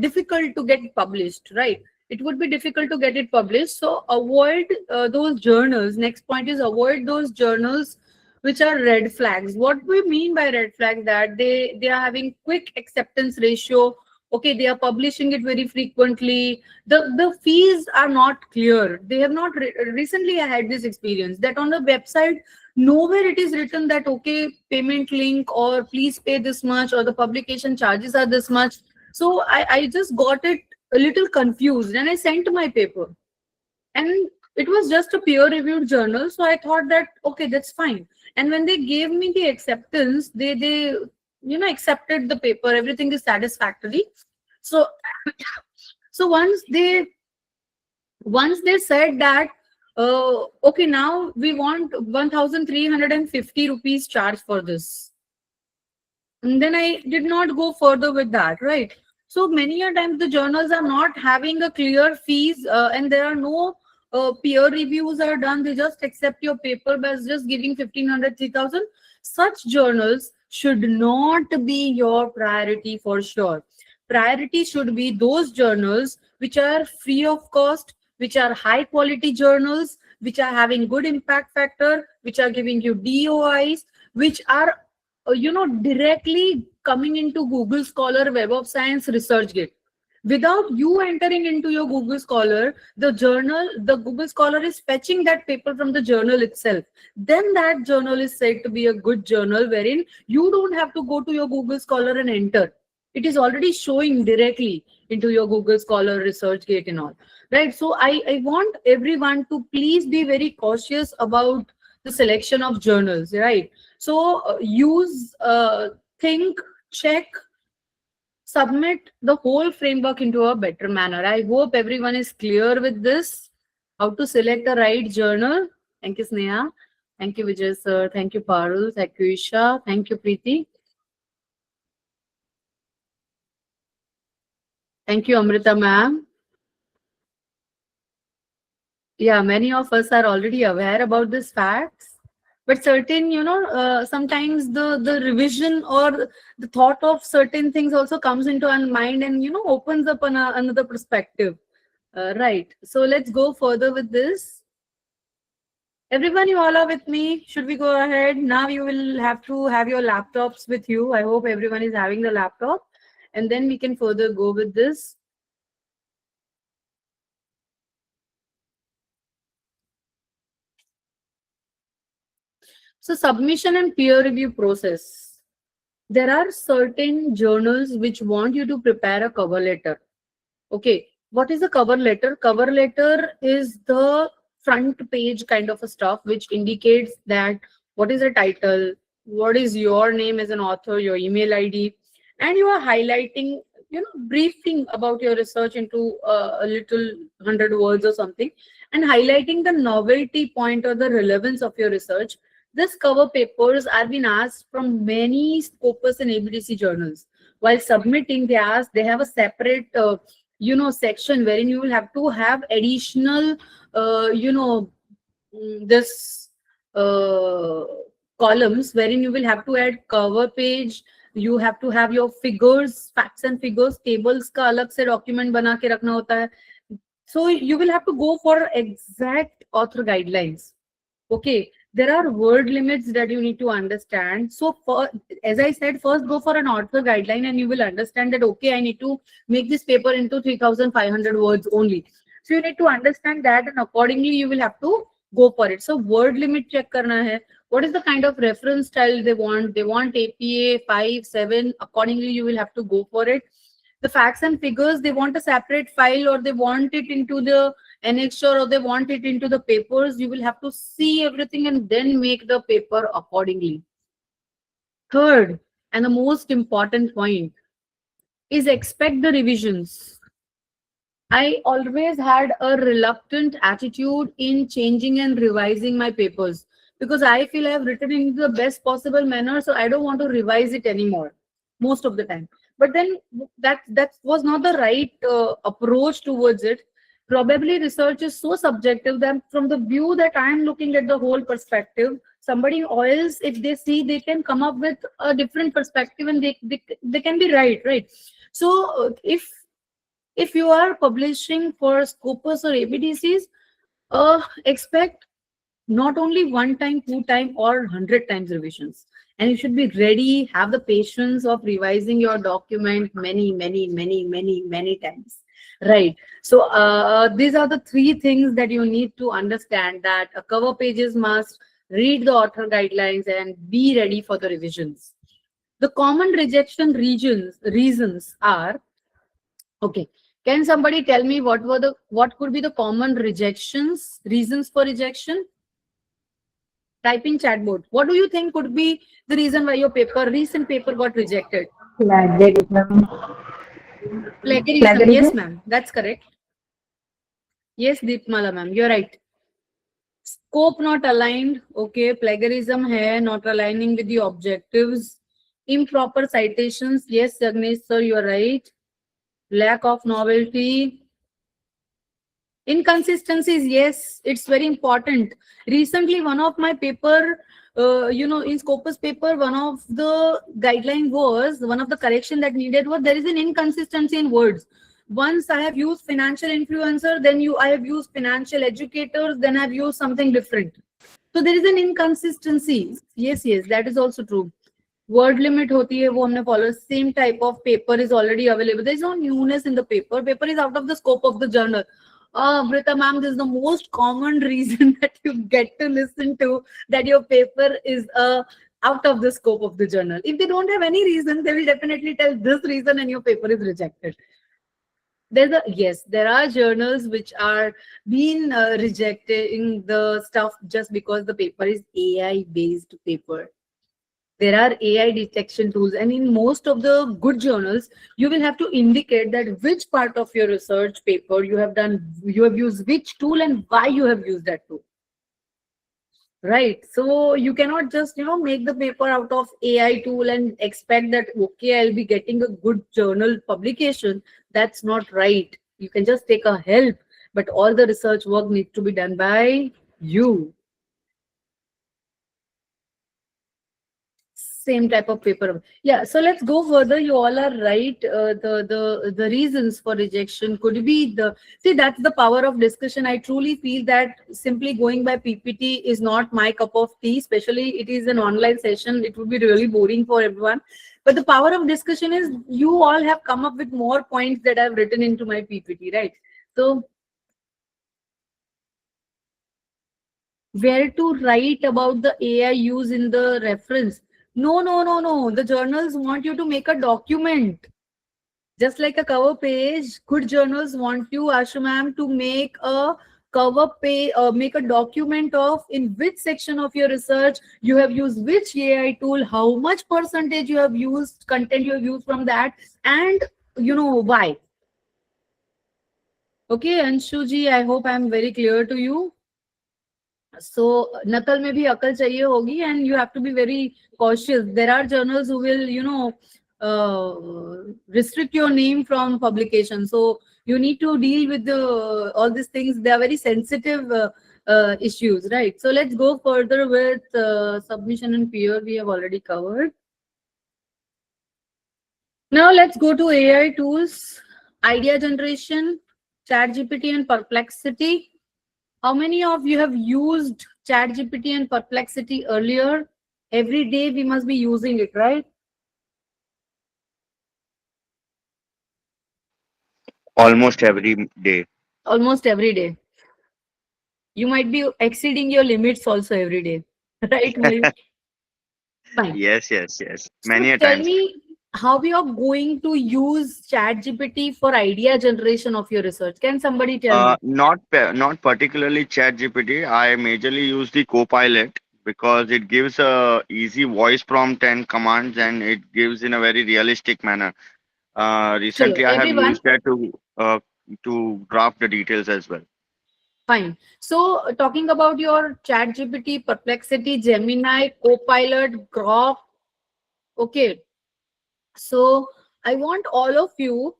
difficult to get published, right? It would be difficult to get it published. So avoid those journals. Next point is avoid those journals which are red flags. What we mean by red flags, that they are having quick acceptance ratio. Okay, they are publishing it very frequently. The fees are not clear. They have not recently I had this experience that on the website nowhere it is written that okay, payment link or please pay this much or the publication charges are this much. So I just got it a little confused and I sent my paper, and it was just a peer reviewed journal, so I thought that okay, that's fine. And when they gave me the acceptance, they accepted the paper, everything is satisfactory. So so once they said that okay, now we want 1350 rupees charge for this, and then I did not go further with that, right? So many a times the journals are not having a clear fees, and there are no peer reviews are done. They just accept your paper by just giving 1500, 3000. Such journals should not be your priority for sure. Priority should be those journals which are free of cost, which are high quality journals, which are having good impact factor, which are giving you DOIs, which are directly coming into Google Scholar, Web of Science, ResearchGate. Without you entering into your Google Scholar, the Google Scholar is fetching that paper from the journal itself. Then that journal is said to be a good journal, wherein you don't have to go to your Google Scholar and enter. It is already showing directly into your Google Scholar, ResearchGate and all, right? So I want everyone to please be very cautious about the selection of journals, right? So think, check, submit the whole framework into a better manner. I hope everyone is clear with this, how to select the right journal. Thank you, Sneha. Thank you, Vijay sir. Thank you, Parul. Thank you, Isha. Thank you, Preeti. Thank you, Amrita ma'am. Yeah, many of us are already aware about these facts, but certain, sometimes the revision or the thought of certain things also comes into our mind and, opens up another perspective. Right. So let's go further with this. Everyone, you all are with me. Should we go ahead? Now you will have to have your laptops with you. I hope everyone is having the laptop, and then we can further go with this. So submission and peer review process. There are certain journals which want you to prepare a cover letter. Okay, what is a cover letter? Cover letter is the front page kind of a stuff which indicates that what is the title, what is your name as an author, your email ID, and you are highlighting, briefing about your research into a little 100 words or something, and highlighting the novelty point or the relevance of your research. This cover papers are being asked from many Scopus and ABDC journals. While submitting, they have a separate section wherein you will have to have additional this uh, columns wherein you will have to add cover page. You have to have your figures, facts and figures, tables का अलग से document बना के रखना होता है. So you will have to go for exact author guidelines. Okay, there are word limits that you need to understand. So as I said, first go for an author guideline and you will understand that, okay, I need to make this paper into 3,500 words only. So you need to understand that, and accordingly you will have to go for it. So word limit check karna hai. What is the kind of reference style they want? They want APA 5, 7. Accordingly, you will have to go for it. The facts and figures, they want a separate file, or they want it into the annexure, or they want it into the papers. You will have to see everything and then make the paper accordingly. Third, and the most important point, is expect the revisions. I always had a reluctant attitude in changing and revising my papers because I feel I have written in the best possible manner, so I don't want to revise it anymore most of the time. But then that was not the right approach towards it. Probably research is so subjective that from the view that I am looking at the whole perspective, somebody else, if they see, they can come up with a different perspective, and they can be right. So if you are publishing for Scopus or ABDCs, expect not only one time, 2 time, or 100 times revisions. And you should be ready, have the patience of revising your document many times. Right. So these are the 3 things that you need to understand, that a cover pages must read the author guidelines and be ready for the revisions. The common rejection reasons are, okay. Can somebody tell me what could be the common reasons for rejection? Type in chat board. What do you think could be the reason why your recent paper got rejected? Plagiarism. Plagiarism. Yes, ma'am. That's correct. Yes, Deepmala ma'am. You're right. Scope not aligned. Okay. Plagiarism hai, not aligning with the objectives. Improper citations. Yes, Agnesh sir, you're right. Lack of novelty. Inconsistencies, yes, it's very important. Recently, one of my paper, in Scopus paper, one of the correction that needed was there is an inconsistency in words. Once I have used financial influencer, then I have used financial educators, then I've used something different. So there is an inconsistency. Yes, that is also true. Word limit hoti hai, wo humne follow. Same type of paper is already available. There is no newness in the paper. Paper is out of the scope of the journal. Brita ma'am, this is the most common reason that you get to listen to, that your paper is out of the scope of the journal. If they don't have any reason, they will definitely tell this reason and your paper is rejected. There are journals which are being rejecting the stuff just because the paper is AI based paper. There are AI detection tools, and in most of the good journals, you will have to indicate that which part of your research paper you have used which tool and why you have used that tool. Right. So you cannot just, make the paper out of AI tool and expect that, okay, I'll be getting a good journal publication. That's not right. You can just take a help, but all the research work needs to be done by you. Same type of paper. Yeah, so let's go further. You all are right. The reasons for rejection could be that's the power of discussion. I truly feel that simply going by PPT is not my cup of tea, especially it is an online session. It would be really boring for everyone. But the power of discussion is you all have come up with more points that I've written into my PPT, right? So where to write about the AI use in the reference? No. The journals want you to make a document. Just like a cover page, good journals want you, Ashu ma'am, to make a cover page, make a document of in which section of your research you have used which AI tool, how much percentage you have used, content you have used from that, and why. Okay, Anshuji, I hope I'm very clear to you. So nakal mein bhi akal chahiye hogi, and you have to be very cautious. There are journals who will, restrict your name from publication. So you need to deal with all these things. They are very sensitive issues, right? So let's go further with submission and peer. We have already covered. Now let's go to AI tools, idea generation, ChatGPT and Perplexity. How many of you have used ChatGPT and Perplexity earlier? Every day we must be using it, right? Almost every day. Almost every day. You might be exceeding your limits also every day, right, Mayur? Fine. Yes. So Many a tell times. me how you are going to use ChatGPT for idea generation of your research. Can somebody tell me? Not particularly ChatGPT. I majorly use the Copilot because it gives a easy voice prompt and commands, and it gives in a very realistic manner. Chalo, Recently, I have everyone, used that to draft the details as well. fine. So talking about your ChatGPT, Perplexity, Gemini, Copilot, Grok. Okay. So I want all of you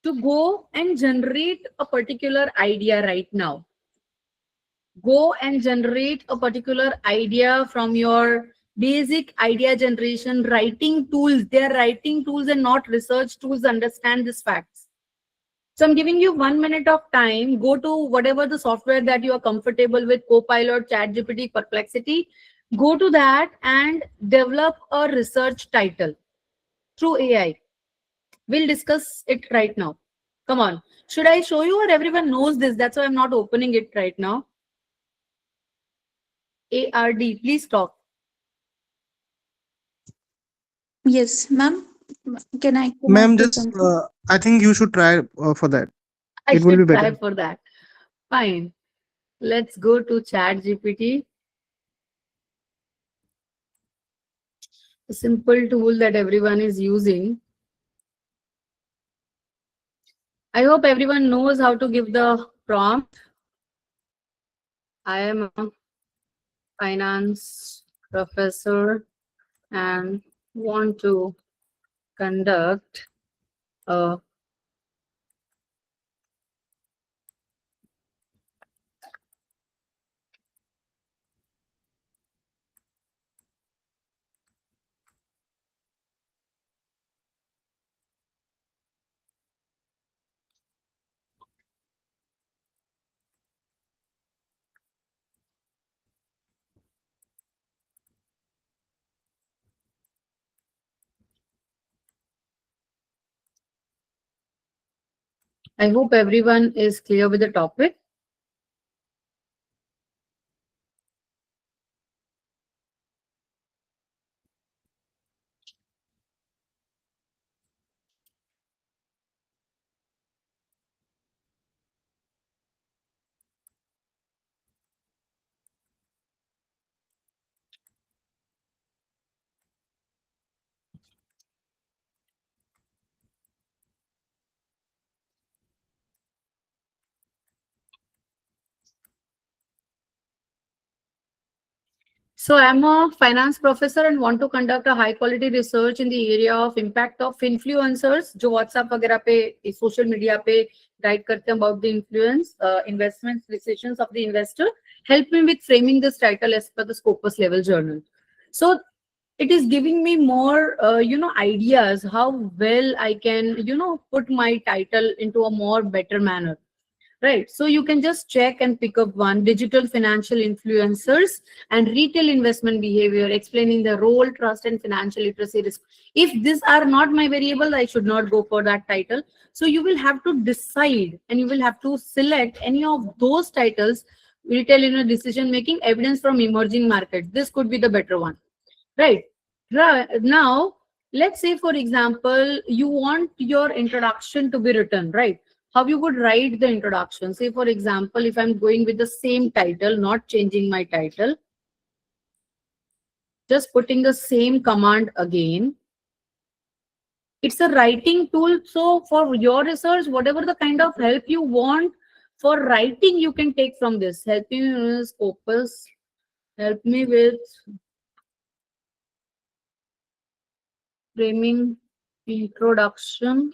to go and generate a particular idea right now. Go and generate a particular idea from your basic idea generation writing tools. They are writing tools and not research tools. Understand these facts. So I'm giving you 1 minute of time. Go to whatever the software that you are comfortable with, Copilot, ChatGPT, Perplexity. Go to that and develop a research title through AI. We'll discuss it right now. Come on. Should I show you, or everyone knows this? That's why I'm not opening it right now. ARD, please talk. Yes, ma'am. Can I Ma'am, say just something? I think you should try for that. I It will be should try better. for that. Fine. Let's go to ChatGPT. A simple tool that everyone is using. I hope everyone knows how to give the prompt. I am a finance professor and want to conduct a I hope everyone is clear with the topic. So I'm a finance professor and want to conduct a high quality research in the area of impact of influencers जो WhatsApp वगैरह पे social media पे guide करते हैं about the influence investment decisions of the investor. Help me with framing this title as per the Scopus level journal. So it is giving me more ideas how well I can put my title into a more better manner. Right. So you can just check and pick up one: digital financial influencers and retail investment behavior, explaining the role, trust, and financial literacy risk. If these are not my variable, I should not go for that title. So you will have to decide and you will have to select any of those titles. Retail in a decision making, evidence from emerging markets. This could be the better one. Right. Now, let's say, for example, you want your introduction to be written, right? How you would write the introduction. Say, for example, if I'm going with the same title, not changing my title, just putting the same command again. It's a writing tool. So for your research, whatever the kind of help you want, For writing, you can take from this. Help me with scopus. Help me with framing introduction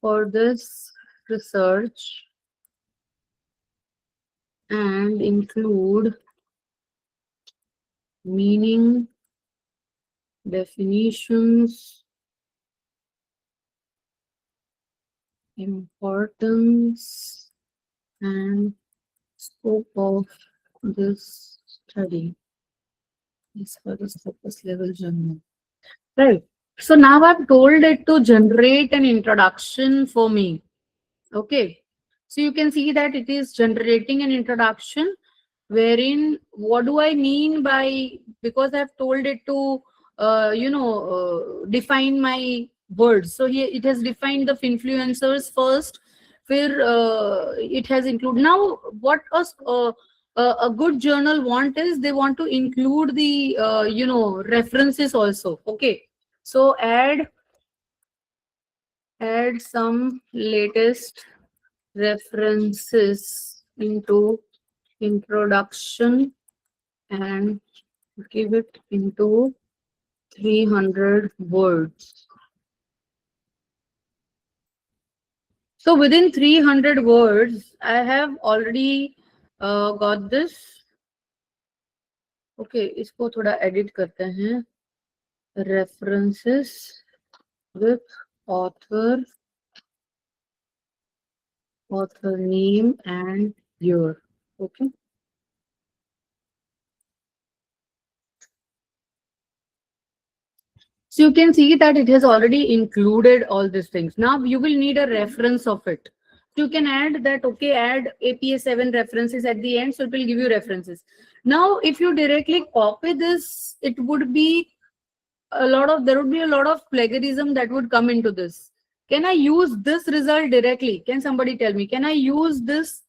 for this research and include meaning, definitions, importance, and scope of this study is for the surface level journal. Right. So now I've told it to generate an introduction for me. Okay. So you can see that it is generating an introduction wherein what do I mean by, because I've told it to define my words. So here it has defined the influencers first, where it has included. Now what a good journal want is they want to include the references also. Okay, so add some latest references into introduction and give it into 300 words. So within 300 words, I have already got this. Okay, इसको थोड़ा edit करते हैं. References with author name and year. Okay. So you can see that it has already included all these things. Now you will need a reference of it. So you can add that, okay, add APA 7 references at the end. So it will give you references. Now, if you directly copy this, it would be there would be a lot of plagiarism that would come into this. Can I use this result directly? Can somebody tell me? Can I use this?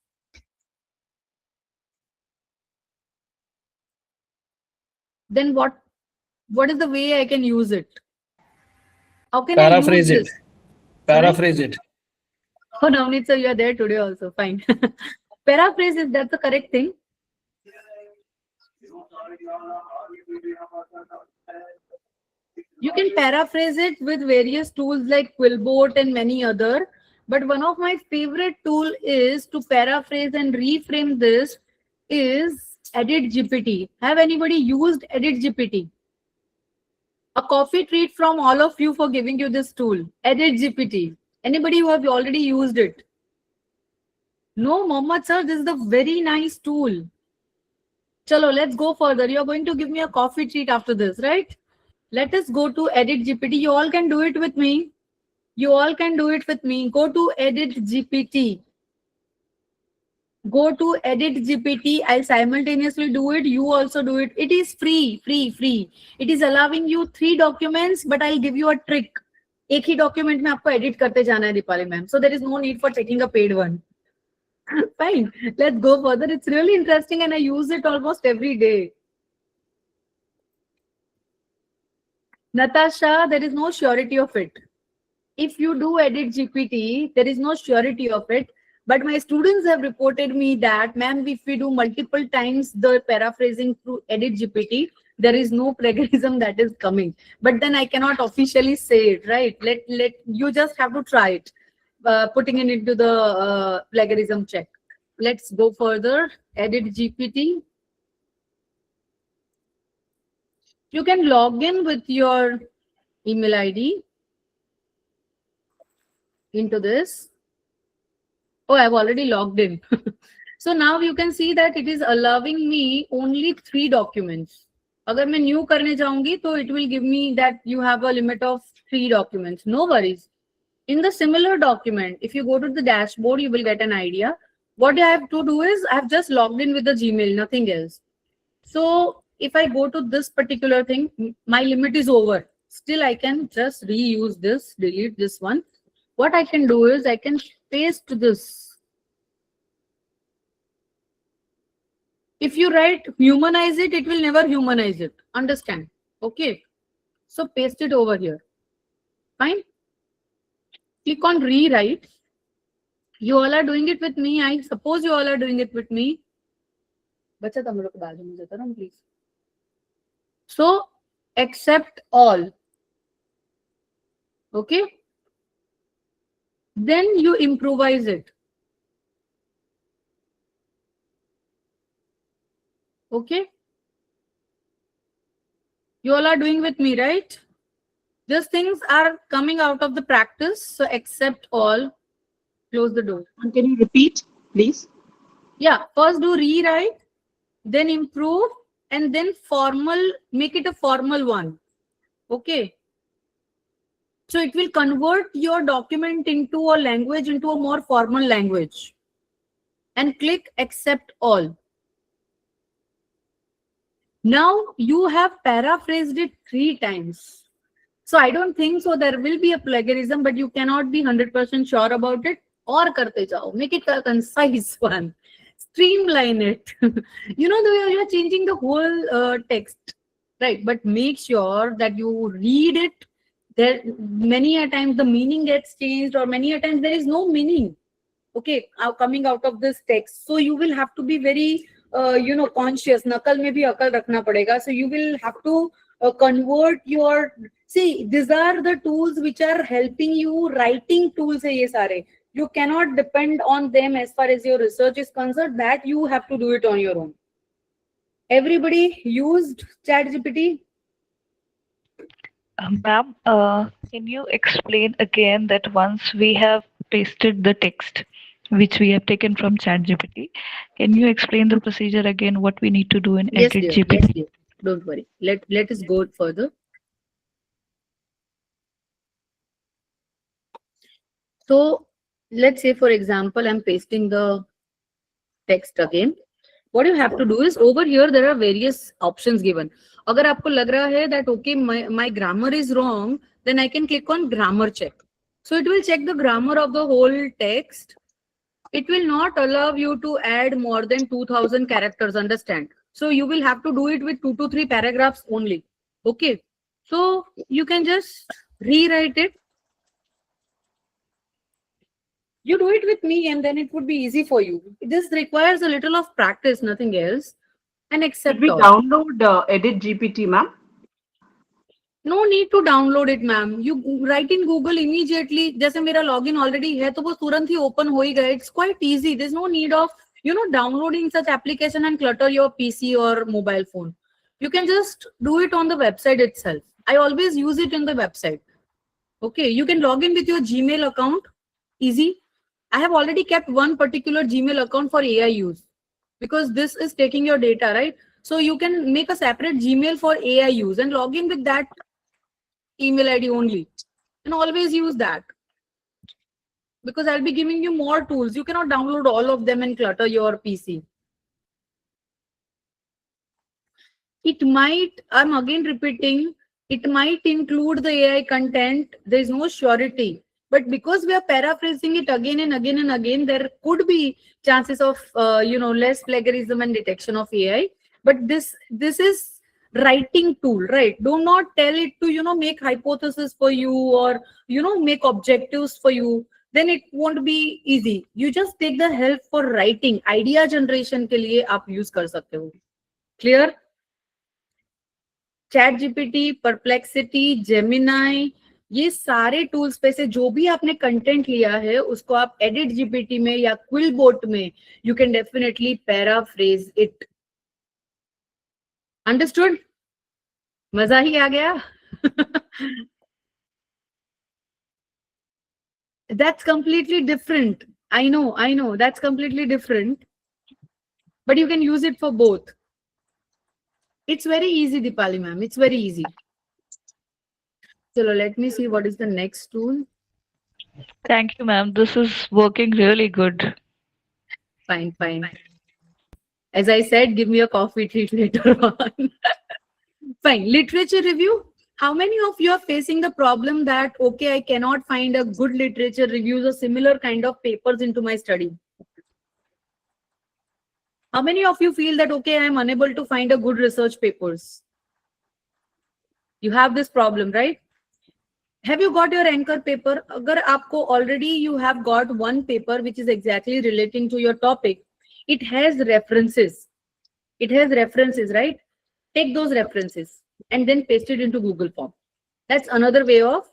Then what is the way I can use it? How can Paraphrase I use it. this? Paraphrase it. Oh, Navneet, so you are there today also. Fine. Paraphrase, is that the correct thing? You can paraphrase it with various tools like Quillbot and many other. But one of my favorite tool is to paraphrase and reframe this is Edit GPT. Have anybody used Edit GPT? A coffee treat from all of you for giving you this tool. Edit GPT. Anybody who have already used it? No, Mohammed sir, this is a very nice tool. Chalo, let's go further. You're going to give me a coffee treat after this, right? Let us go to Edit GPT. You all can do it with me. You all can do it with me. Go to Edit GPT. Go to Edit GPT. I'll simultaneously do it. You also do it. It is free. It is allowing you 3 documents, but I'll give you a trick. एक ही document में आपको edit करते जाना है Deepali ma'am. So there is no need for taking a paid one. Fine. Let's go further. It's really interesting and I use it almost every day. Natasha, there is no surety of it. If you do Edit GPT, there is no surety of it. But my students have reported me that, ma'am, if we do multiple times the paraphrasing through Edit GPT, there is no plagiarism that is coming. But then I cannot officially say it, right? Let you just have to try it, putting it into the plagiarism check. Let's go further. Edit GPT. You can log in with your email ID into this. Oh, I've already logged in. So now you can see that it is allowing me only 3 documents. Agar मैं new करने जाऊंगी, तो it will give me that you have a limit of 3 documents. No worries. In the similar document, if you go to the dashboard, you will get an idea. What I have to do is I have just logged in with the Gmail, nothing else. So if I go to this particular thing, my limit is over. Still, I can just reuse this, delete this one. What I can do is I can paste this. If you write humanize it, it will never humanize it. Understand? Okay. So paste it over here. Fine. Click on rewrite. You all are doing it with me. I suppose you all are doing it with me. बच्चा तुम लोग बाजू में जाता ना please. So accept all. Okay. Then you improvise it. Okay. You all are doing with me, right? These things are coming out of the practice. So accept all. Close the door. And can you repeat, please? Yeah. First do rewrite, then improve, and then formal, make it a formal one. Okay. So it will convert your document into a language, into a more formal language. And click accept all. Now you have paraphrased it 3 times. So I don't think so there will be a plagiarism, but you cannot be 100% sure about it. Or karte jao. Make it a concise one. Streamline it. You know, you are changing the whole text, right? But make sure that you read it. There many a times the meaning gets changed, or many a times there is no meaning. Okay, coming out of this text. So you will have to be very conscious. Nakal mein bhi akal rakhna padega. So you will have to convert your. See, these are the tools which are helping you. Writing tools hai ye sare. You cannot depend on them as far as your research is concerned. That you have to do it on your own. Everybody used ChatGPT? Ma'am, can you explain again that once we have pasted the text which we have taken from ChatGPT, can you explain the procedure again, what we need to do in Yes, Edit dear. GPT? Yes, dear. Don't worry. Let us go further. So let's say, for example, I'm pasting the text again. What you have to do is, over here there are various options given. Agar aapko lag raha hai that okay, my grammar is wrong, then I can click on grammar check. So it will check the grammar of the whole text. It will not allow you to add more than 2000 characters, understand? So you will have to do it with 2 to 3 paragraphs only. Okay. So you can just rewrite it. You do it with me and then it would be easy for you. This requires a little of practice, nothing else. And accept Should we all. download Edit GPT, ma'am? No need to download it, ma'am. You write in Google immediately. जैसे मेरा login already है तो वो तुरंत ही open हो ही गया. It's quite easy. There's no need of downloading such application and clutter your PC or mobile phone. You can just do it on the website itself. I always use it in the website. Okay, you can log in with your Gmail account. Easy. I have already kept one particular Gmail account for AI use because this is taking your data, right? So you can make a separate Gmail for AI use and log in with that email ID only, and always use that, because I'll be giving you more tools. You cannot download all of them and clutter your PC. It might, I'm again repeating, it might include the AI content. There is no surety, but because we are paraphrasing it again and again and again, there could be chances of less plagiarism and detection of AI. But this is writing tool, right? Do not tell it to make hypothesis for you, or make objectives for you. Then it won't be easy. You just take the help for writing. Idea generation के लिए आप use कर सकते हो. Clear? ChatGPT, Perplexity, Gemini, ये सारे tools पे से जो भी आपने कंटेंट लिया है उसको आप एडिट जीपीटी में या क्विलबोट में you can definitely paraphrase it. Understood? मजा ही आ गया? That's completely different. I know, that's completely different, but you can use it for both. It's very easy, Dipali ma'am. It's very easy. So let me see what is the next tool. Thank you, ma'am. This is working really good. Fine. As I said, give me a coffee treat later on. Fine. Literature review. How many of you are facing the problem that, okay, I cannot find a good literature reviews or similar kind of papers into my study? How many of you feel that, okay, I am unable to find a good research papers? You have this problem, right? Have you got your anchor paper? Agar aapko already you have got one paper which is exactly relating to your topic, it has references. It has references, right? Take those references and then paste it into Google form. That's another way of